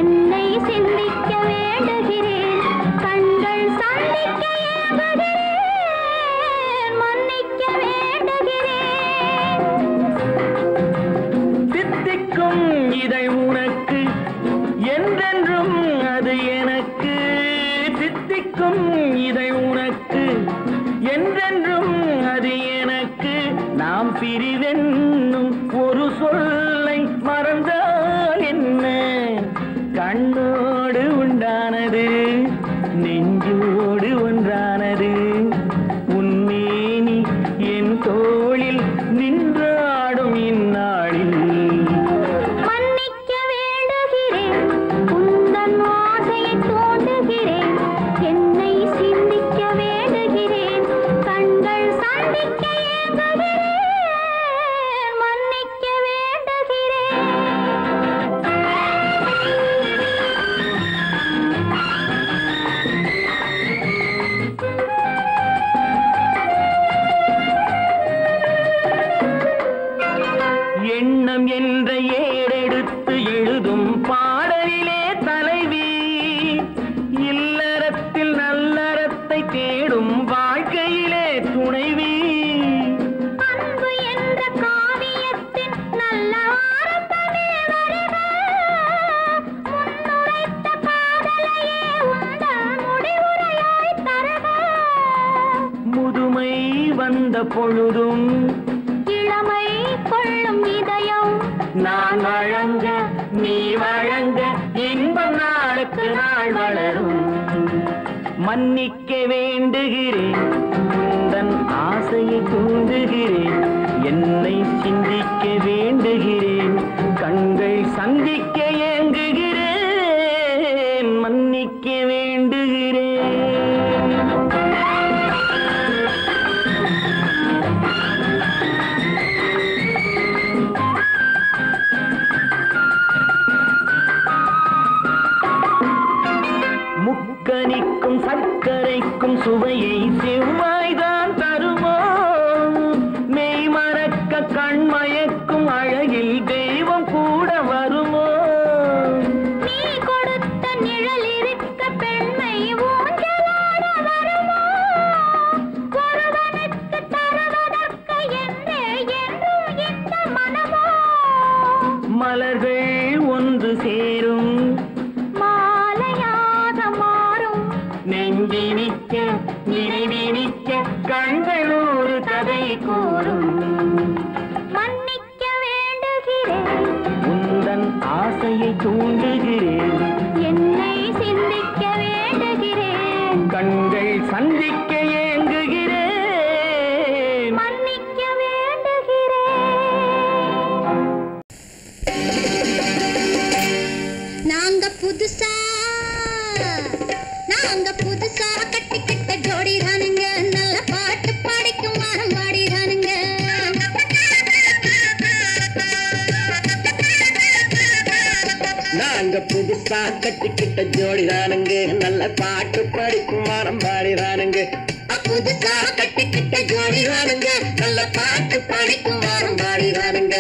என்னை சிந்திக்க வேண்டுகிறேன். கண்கள் சந்திக்க ஏங்குகிறேன். மன்னிக்க வேண்டுகிறேன். தித்திக்கும் இதை உனக்கு என்றென்றும் அது எனக்கு. தித்திக்கும் இதை உனக்கு என்றென்றும் அது எனக்கு. நாம் பிரிவென்னும் ஒரு சொல்லை மறந்தால் என்ன? கண்ணோடு உண்டானது நெஞ்சோடு ஒன்றானது. உன்மேனி என் தோளில் நின்றாடும் இந்நாளில். மன்னிக்க வேண்டுகிறேன். உந்தன் ஆசையை தூண்டுகிறேன். என்னை சிந்திக்க வேண்டுகிறேன். கண்கள் சந்திக்க ஏங்குகிறேன். மன்னிக்க வேண்டுகிறேன். எண்ணம் என்ற ஏடெடுத்து எழுதும் பாடலிலே தலைவி. இல்லறத்தில் நல்லறத்தை தேடும் வாழ்க்கையிலே துணைவி. அன்பு என்ற காவியத்தின் நல்ல வார்த்தையே வருக. முன்னுரைத்த காதலையே உந்தன் முடிவுரையாய் தருக. முதுமை வந்த பொழுதும் இளமை நான் வழங்க நீ வழங்க இன்பம் நாளுக்கு நாள் வளரும். மன்னிக்க வேண்டுகிறேன் உந்தன் ஆசையை தூண்டுகிறேன், என்னை சிந்திக்க வேண்டுகிறேன், கண்கள் சந்திக்க ஏங்குகிறேன், மன்னிக்க வேண்டுகிறேன். முக்கனிக்கும் சர்க்கரைக்கும் சுவையை செவ்வாய்தான் தருமோ, மெய் மறக்க கண்மயக்கும் அழகில் தெய்வம் கூட வருமோ. நீ கொடுத்த நிழல் இருக்க பெண்மை ஊஞ்சலாட வருமோ, ஒருவனுக்கு தருவதற்கு என்றே என்றும் இந்த மனமோ. மலர்கள் ஒன்று சேரும் மாலையாக மாறும், நெஞ்சினிக்க நினைவினிக்க கண்கள் ஒரு கதை கூறும். மன்னிக்க வேண்டுகிறேன் உந்தன் ஆசையை தூண்டுகிறேன், என்னை சிந்திக்க வேண்டுகிறேன், கண்கள் சந்திக்க ஏங்குகிறேன், மன்னிக்க வேண்டுகிறேன். நாங்க புதுசா கட்டிக்கிட்ட ஜோடி தானுங்க, நல்ல பாட்டு பாடிக்கும் வாரம் பாடி தானுங்க. நாங்க புதுசா கட்டிக்கிட்ட ஜோடிதானுங்க, நல்ல பாட்டு படிக்கும் வாரம் பாடிதானுங்க. புதுசா கட்டிக்கிட்ட ஜோடிதானுங்க, நல்ல பாட்டு படிக்கும் வாரம் பாடிதானுங்க.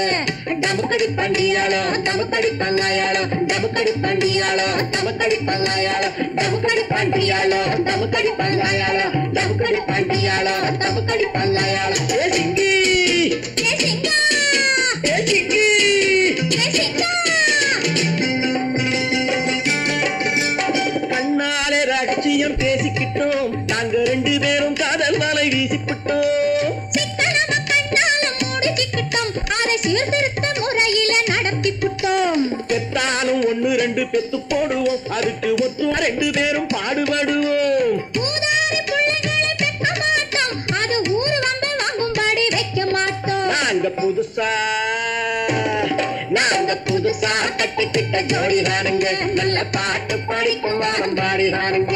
டமுக்கடி பண்டியாளோ டமுக்கடி பங்காயாளோ, டமுக்கடி பண்டியாளோ டமுக்கடி பங்காயாளோ, டமுக்கடி பண்டியாளோ டமுக்கடி பங்காயாளோ, டமுக்கடி பண்டியாளோ டமுக்கடி பங்காயாளோ. ஏ சிங்கி ஏ சிங்கா, ஏ சிங்கி ஏ சிங்கா, கண்ணாலே ரகசியம் பேசிக்கிட்டோம், நாங்க ரெண்டு பேரும் காதல் வலை வீசிக்கிட்டோம். சிக்கனம கண்ணால முடிச்சுக்கிட்டோம், அதை சீர்திருத்த முறையில நடத்தி புட்டோம். பெத்தாலும் ஒண்ணு ரெண்டு பெத்து போடுவோம், அதுக்கு ஒத்துவ ரெண்டு பேரும் பாடுபடுவோம். ஊதாரி பிள்ளைகளை பெக்க மாட்டோம், அது ஊரு வந்து வாங்கும்படி வைக்க மாட்டோம். நாங்க புதுசா கட்டிக்கிட்ட ஜோடிதானுங்க, நல்ல பாட்டு படிக்கும் வாரம் பாடிதானுங்க.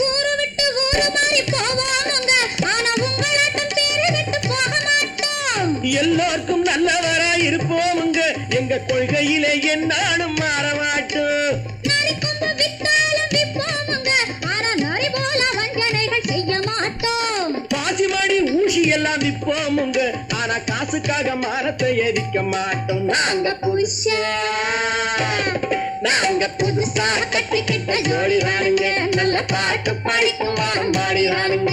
ஊரு விட்டு ஊரு மாறி போவோமுங்க, ஆனா உங்களாட்டம் பேரு விட்டு போக மாட்டோம். எல்லாருக்கும் நல்லவரா இருப்போமுங்க, எங்க கொள்கையிலே என்னாலும் மாற மாட்டோம். நரி கொம்பு வித்தாலும் விப்போமுங்க, ஆனா நரி போல வஞ்சனைகள் செய்ய மாட்டோம். பாசிமாடி ஊசி எல்லாம் விப்போமுங்க, ஆனா காசுக்காக மானத்தை எரிக்க மாட்டோம். நாங்க புதுசா கட்டிக்கிட்ட ஜோடிதானுங்க, நல்ல பாட்டு படிக்கும் வாரம் பாடிதானுங்க.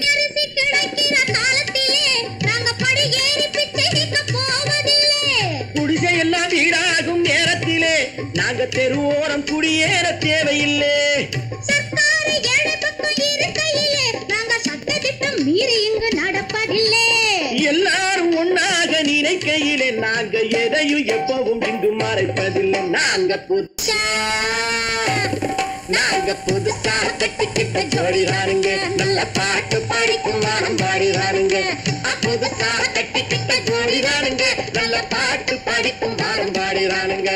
அரிசி கிடைக்கிற காலத்திலே நாங்க படி ஏறி பிச்சை கேட்க போவதில்லை. குடிசை எல்லாம் வீடாகும் நேரத்திலே நாங்க தெருவோரம் குடியேற தேவையில்லை. சர்க்காரு ஏழை பக்கம் இருக்கையிலே நாங்க சட்ட திட்டம் மீறி இங்கு நடப்பதில்லை. எல்லாரும் ஒன்னாக நினைக்கையிலே நாங்க எதையும் எப்பவும் இங்கு மறைப்பதில்லை. நாங்க புதுசா கட்டிக்கிட்ட ஜோடிதானுங்க, நல்ல பாட்டு படிக்கும் வாரம் பாடிதானுங்க. புதுசா கட்டிக்கிட்ட ஜோடிதானுங்க, நல்ல பாட்டு படிக்கும் வாரம் பாடிதானுங்க.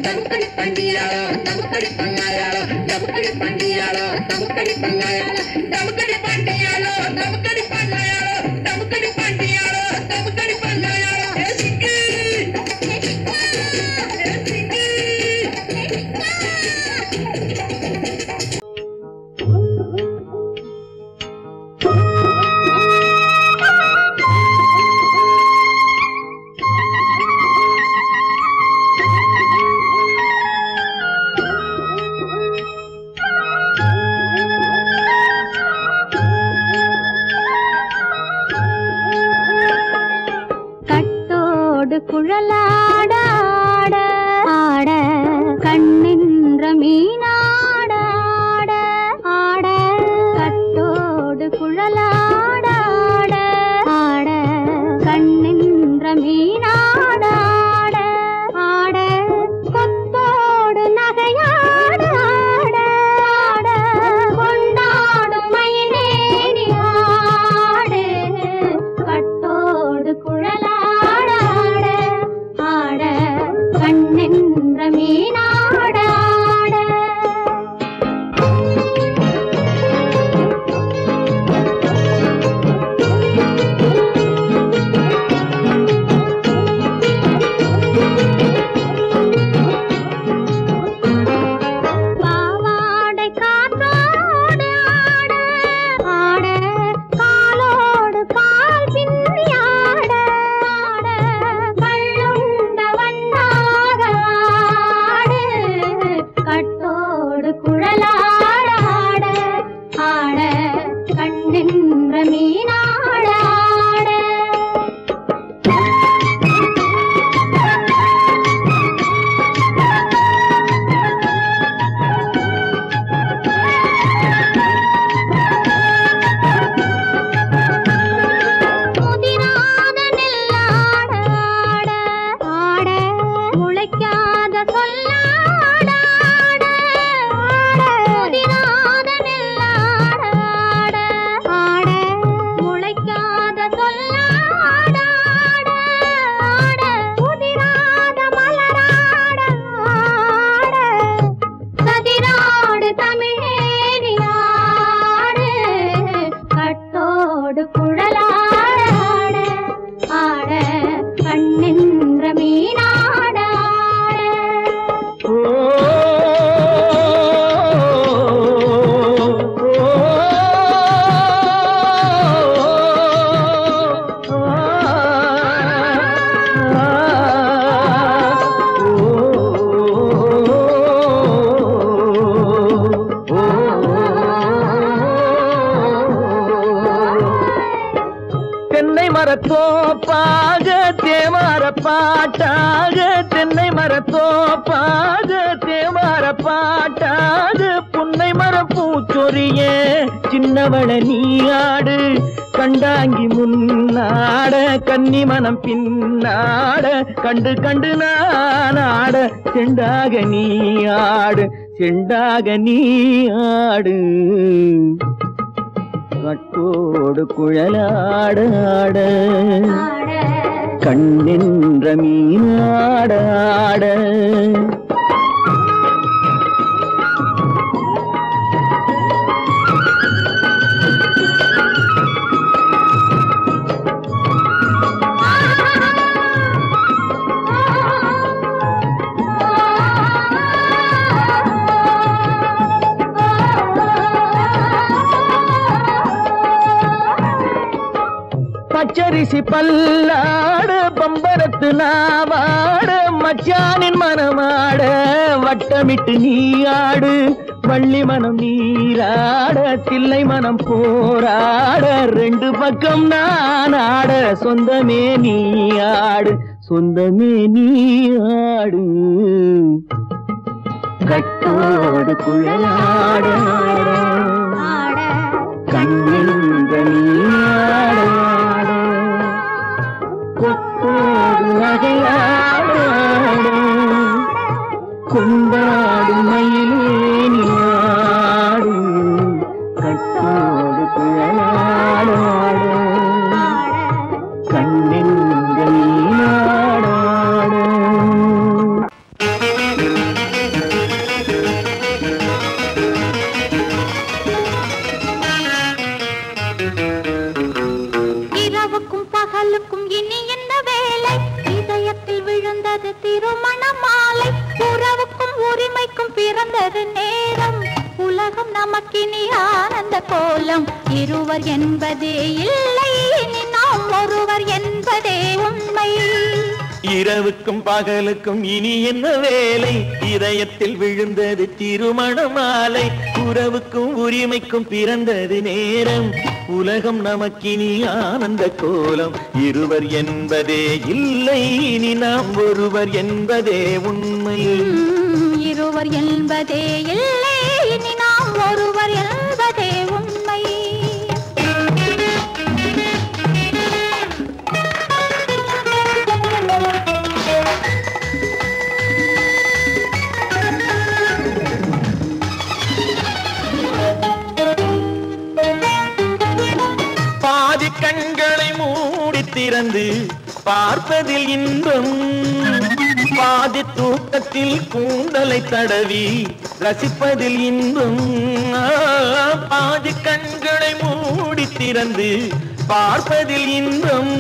டமுக்கடி பண்டியாளோ டமுக்கடி பங்காயாளோ, டமுக்கடி பண்டியாளோ டமுக்கடி பங்காயாளோ, டமுக்கடி பண்டியாளோ டமுக்கடி பங்காயாளோ, டமுக்கடி பண்டியாளோ டமுக்கடி பங்காயாளோ. கட்டோடு குழலாட ஆட ஆட கண்ணின்ற மீனாட ஆட ஆட கட்டோடு குழலாட ஆட ஆட கண்ணின்ற மீனாட ஆட ஆட கொத்தோடு நகையாட ஆட ஆட கொண்டாடு மயிலேறி ஆடு கட்டோடு குழலாட ஆட ஆட கண்ணென்ற மீனாட ஆட பாவாடை காற்றோடு ஆட ஆட காலோடு கால் பின்னி ஆட ஆட கள்ளுண்ட வண்ணாக ஆடு கட்டோடு குழலாட ஆட ஆட கண்ணென்ற மீனாட ஆட முதிராத நெல்லாட ஆட ஆட முளைக்காத சொல்லாட ஆட ஆட முதிராத நெல்லாட ஆட ஆட முளைக்காத சொல்லாட ஆட ஆட முதிராத மலராட ஆட சதிராடு தமிழேறி ஆடு கட்டோடு குழலாட ஆட ஆட கண்ணென்ற மீனாட ஆட தென்னை மரத்தோப்பாக தேமார பாட்டாக தென்னை மரத்தோப்பாக தேமார பாட்டாக புன்னை மரப்பூச்சொரிய சின்னவள நீயாடு கண்டாங்கி முன்னாட கன்னி மனம் பின்னாட கண்டு கண்டு நானாட செண்டாக நீயாடு செண்டாக நீயாடு கட்டோடு குழலாட ஆட கண்ணின்ற மீனாட ஆட பச்சரிசி பல்லாட பம்பரத்து நாவாட மச்சானின் மனமாட வட்டமிட்டு நீயாடு வள்ளி மனம் நீராட தில்லை மனம் போராட ரெண்டு பக்கம் நான் ஆட சொந்தமே நீயாடு சொந்தமே நீயாடு கட்டோடு குழலாட ஆட கண்ணின்ற நீயாட கொத்தோடு நகையாட கொண்டாடு மயிலே நீயாடு கட்டோடு குழலாட கண்ணின்ற நீயாட இரவுக்கும் பகலுக்கும் இனி என்ன வேலை இதயத்தில் விழுந்தது திருமண மாலை உறவுக்கும் உரிமைக்கும் பிறந்தது நேரம் உலகம் நமக்கினி ஆனந்த கோலம் இருவர் என்பதே இல்லை இனி நாம் ஒருவர் என்பதே உண்மை இரவுக்கும் பகலுக்கும் இனி என்ன வேலை, இதயத்தில் விழுந்தது திருமண மாலை. உறவுக்கும் உரிமைக்கும் பிறந்தது நேரம், உலகம் நமக்கினி ஆனந்த கோலம். இருவர் என்பதே இல்லை, இனி நாம் ஒருவர் என்பதே உண்மை. இருவர் என்பதே இல்லை, இனி நாம் ஒருவர் என்பதே உண்மை. பாதி கண்களை மூடி திறந்து பார்ப்பதில் இன்பம், பாதி தூக்கத்தில் கூந்தலை தடவி ரசிப்பதில் இன்பம். பாதி கண்களை மூடி திறந்து பார்ப்பதில் இன்பம்,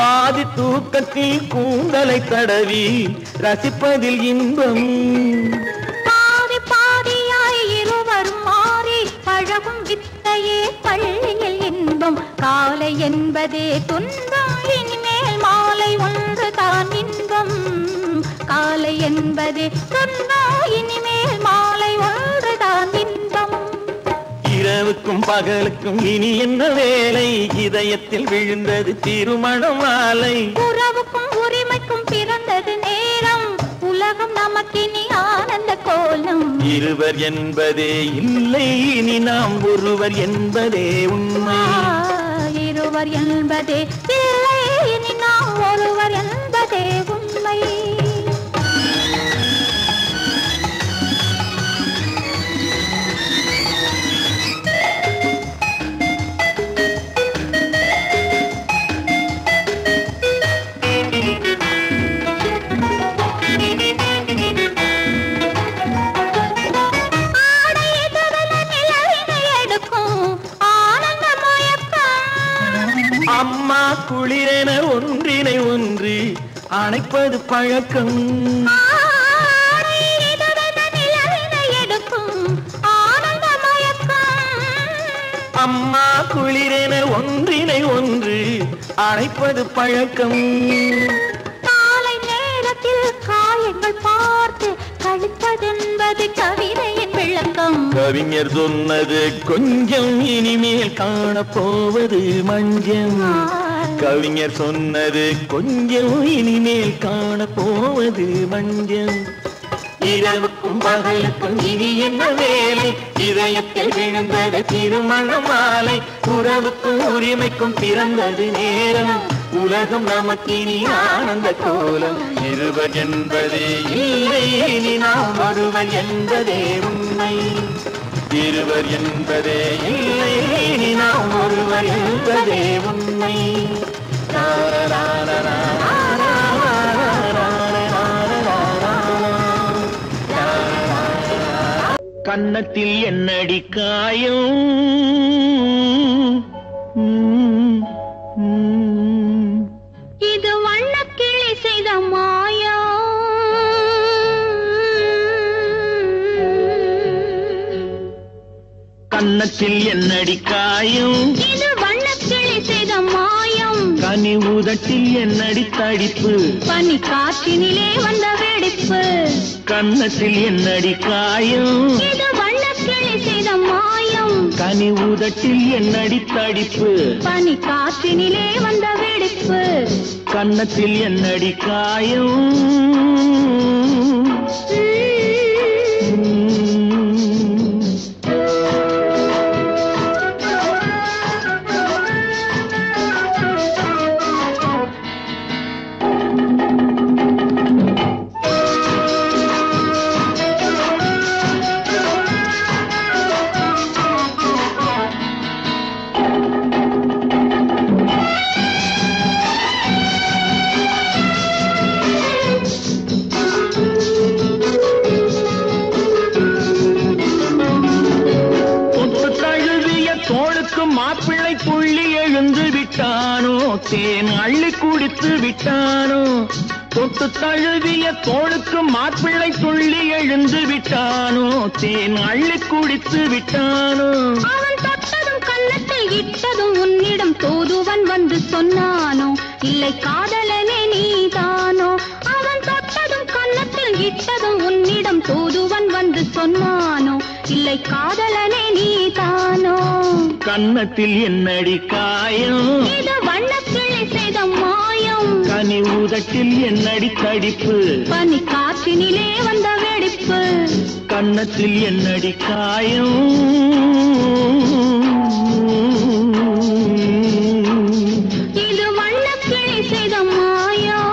பாதி தூக்கத்தில் கூந்தலை தடவி ரசிப்பதில் இன்பம். பாதி பாதியாய் இருவரும் மாறி பழகும் வித்தையே பள்ளியில் இன்பம். காலை என்பதே துன்பம், இனிமேல் மாலை ஒன்று தான் இன்பம். காலை என்பதே துன்பம், இனிமேல் மாலை ஒன்று தான் இன்பம். இரவுக்கும் பகலுக்கும் இனி என்ன வேலை, இதயத்தில் விழுந்தது திருமண மாலை. உறவுக்கும் உரிமைக்கும் பிறந்தது நேரம், உலகம் நமக்கினி ஆனந்த கோலம். இருவர் என்பதே இல்லை, இனி நாம் ஒருவர் என்பதே உண்மை. இருவர் என்பதே இல்லை, இனி நாம் ஒருவர் என்பதே உண்மை. அம்மா குளிரென ஒன்றினை ஒன்று அணைப்பது பழக்கம், அம்மா குளிரென ஒன்றினை ஒன்று அணைப்பது பழக்கம். காலை நேரத்தில் காயங்கள் பார்த்து கழிப்பதென்பது கவிதையின் விளக்கம். கவிஞர் சொன்னது கொஞ்சம், இனிமேல் காணப்போவது மஞ்சம். கவிஞர் சொன்னது கொஞ்சம், இனிமேல் காணப்போவது மஞ்சம். இரவுக்கும் பகலுக்கும் இனி என்ன வேலை, இதயத்தில் விழுந்தது திருமண மாலை. உறவுக்கும் உரிமைக்கும் பிறந்தது நேரம், உலகம் நமக்கினி ஆனந்த கோலம். இருவர் என்பதே இல்லை, இனி நாம் ஒருவர் என்பதே உண்மை. இருவர் என்பதே இல்லை, இனி நாம் ஒருவர் என்பதே உண்மை. கன்னத்தில் என்னடி காயம், இது வண்ணக்கிளி செய்த மாயம். கன்னத்தில் என்னடி காயம், இது வண்ணக்கிளி செய்த மாயம். கனி உதட்டில் என்னடி தடிப்பு, பனி காற்றினிலே வந்த வெடிப்பு. கன்னத்தில் என்னடி காயம், இது வண்ணக்கிளி செய்த மாயம். கனி உதட்டில் என்னடி தடிப்பு, பனி காற்றினிலே வந்த வெடிப்பு. கன்னத்தில் என்னடி காயம். மாப்பிள்ளை புள்ளி எழுந்து விட்டானோ, தேன் அள்ளி குடித்து விட்டானோ. தொட்டு தழுவிய தோளுக்கு மாப்பிள்ளை துள்ளி எழுந்து விட்டானோ, தேன் அள்ளி குடித்து விட்டானோ. அவன் தொட்டதும் கன்னத்தில் இட்டதும் உன்னிடம் தூதுவன் வந்து சொன்னானோ, இல்லை காதலனே நீதான் வந்து சொன்னானோ இல்லை காதலனே நீதானோ கன்னத்தில் என்னடி காயம் இது வண்ணக்கிளி செய்த மாயம் கனி உதட்டில் என்னடி தடிப்பு பனி காற்றினிலே வந்த வெடிப்பு கன்னத்தில் என்னடி காயம் இது வண்ணக்கிளி செய்த மாயம்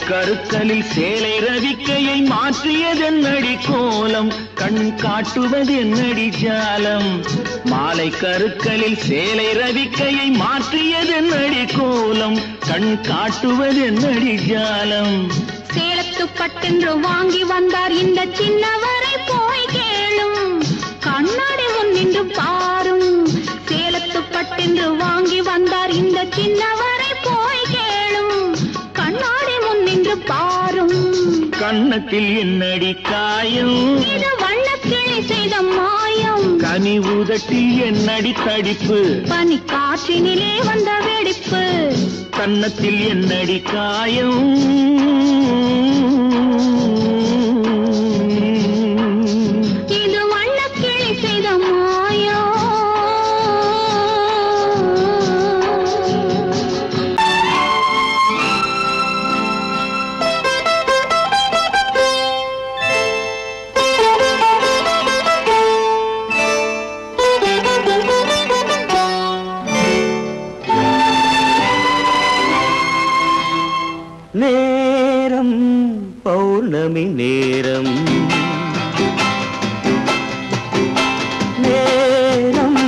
கருக்கலில் சேலை ரவிக்கையை மாற்றியதென்னடி கோலம் கண் காட்டுவதென்னடி ஜாலம் மாலை கருக்கலில் சேலை ரவிக்கையை மாற்றியதென்னடி கோலம் கண் காட்டுவதென்னடி ஜாலம் சேலத்து பட்டென்று வாங்கி வந்தார் இந்த சின்னவரை போய் கேளும் கண்ணாடி முன்னின்று பாரும் சேலத்து பட்டென்று வாங்கி வந்தார் இந்த சின்னவரை போய் கேளும் கண்ணாடி முன்னின்று பாரும் கன்னத்தில் என்னடி காயம் இது வண்ணக்கிளி செய்த மாயம் கனி உதட்டில் என்னடி தடிப்பு பனி காற்றினிலே வந்த வெடிப்பு கன்னத்தில் என்னடி காயம் இது வண்ணக்கிளி செய்த மாயம் நேரம் பௌர்ணமி நேரம் நேரம்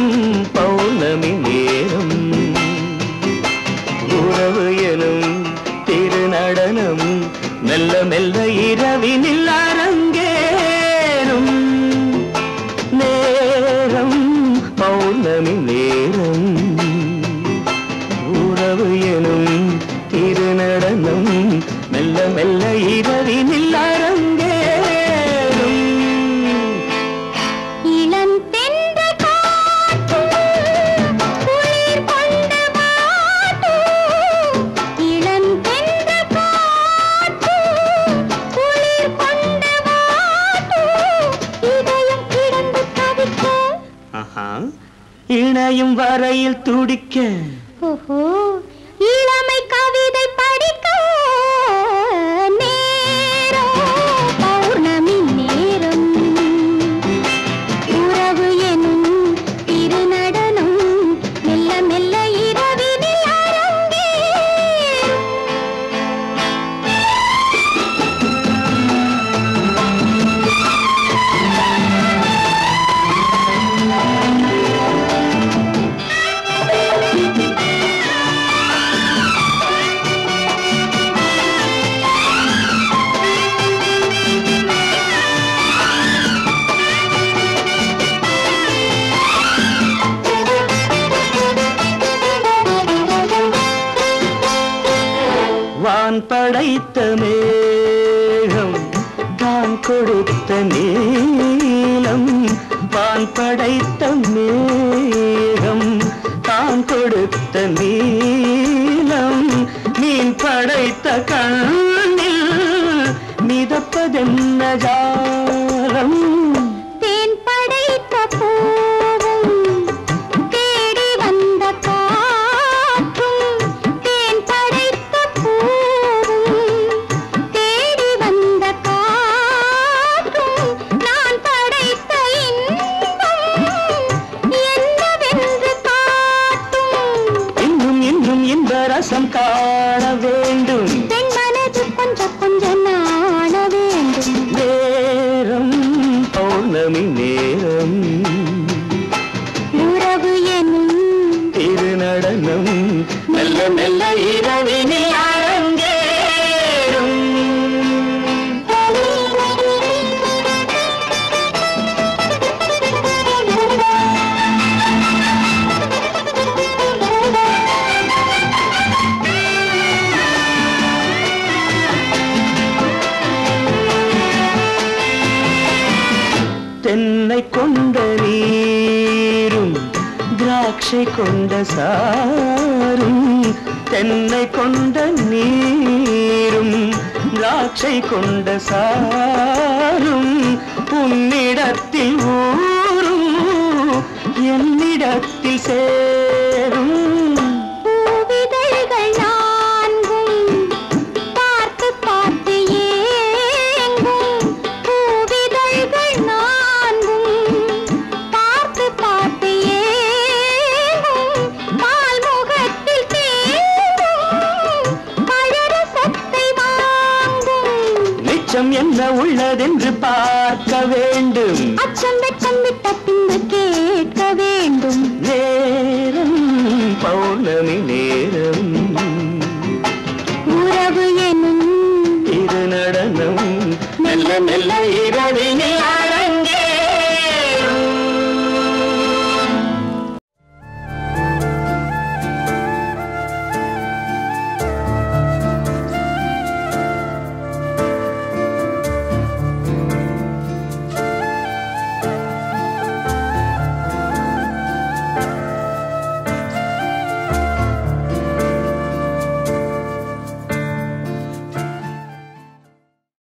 பௌர்ணமி நேரம் உறவு எனும் திருநடனம் மெல்ல மெல்ல இரவினில் அரங்கேறும் நேரம் பௌர்ணமி நேரம் உறவு எனும் திருநடனம் மெல்ல மெல்ல இரவினில் அரங்கேறும் இளம் தென்றல் காற்று குளிர் கொண்டு வாட்டும் இளம் தென்றல் காற்று குளிர் கொண்டு வாட்டும் இதயம் கிடந்து தவிக்க இணையும் வரையில் துடிக்க ஓஹோ இளமை கவிதை படிக்க நேரம் பௌர்ணமி நேரம் உறவு எனும் திருநடனம் மெல்ல மெல்ல இரவினில் அரங்கேறும் வான் படைத்த மேகம் தான் கொடுத்த நீலம் வான் படைத்த மேகம் தான் கொடுத்த நீலம் மீன் படைத்த கண்ணில் மிதப்பதென்ன ஜாலம் தேன் படைத்த பூவும் தேடி வந்த காற்றும் தேன் படைத்த பூவும் தேடி வந்த காற்றும் நான் படைத்த இன்பம் என்னவென்று காட்டும் இன்னும் இன்னும் இந்த ரசம் காண வேண்டும் பெண் மனது கொஞ்சம் கொஞ்சம் நாண வேண்டும் நேரம் பௌர்ணமி நேரம் உறவு எனும் திருநடனம் மெல்ல மெல்ல இரவினில் அரங்கேறும் திராட்சை கொண்ட சாரும் தென்னை கொண்ட நீரும் திராட்சை கொண்ட சாரும் உன்னிடத்தில் ஊரும் என்னிடத்தில்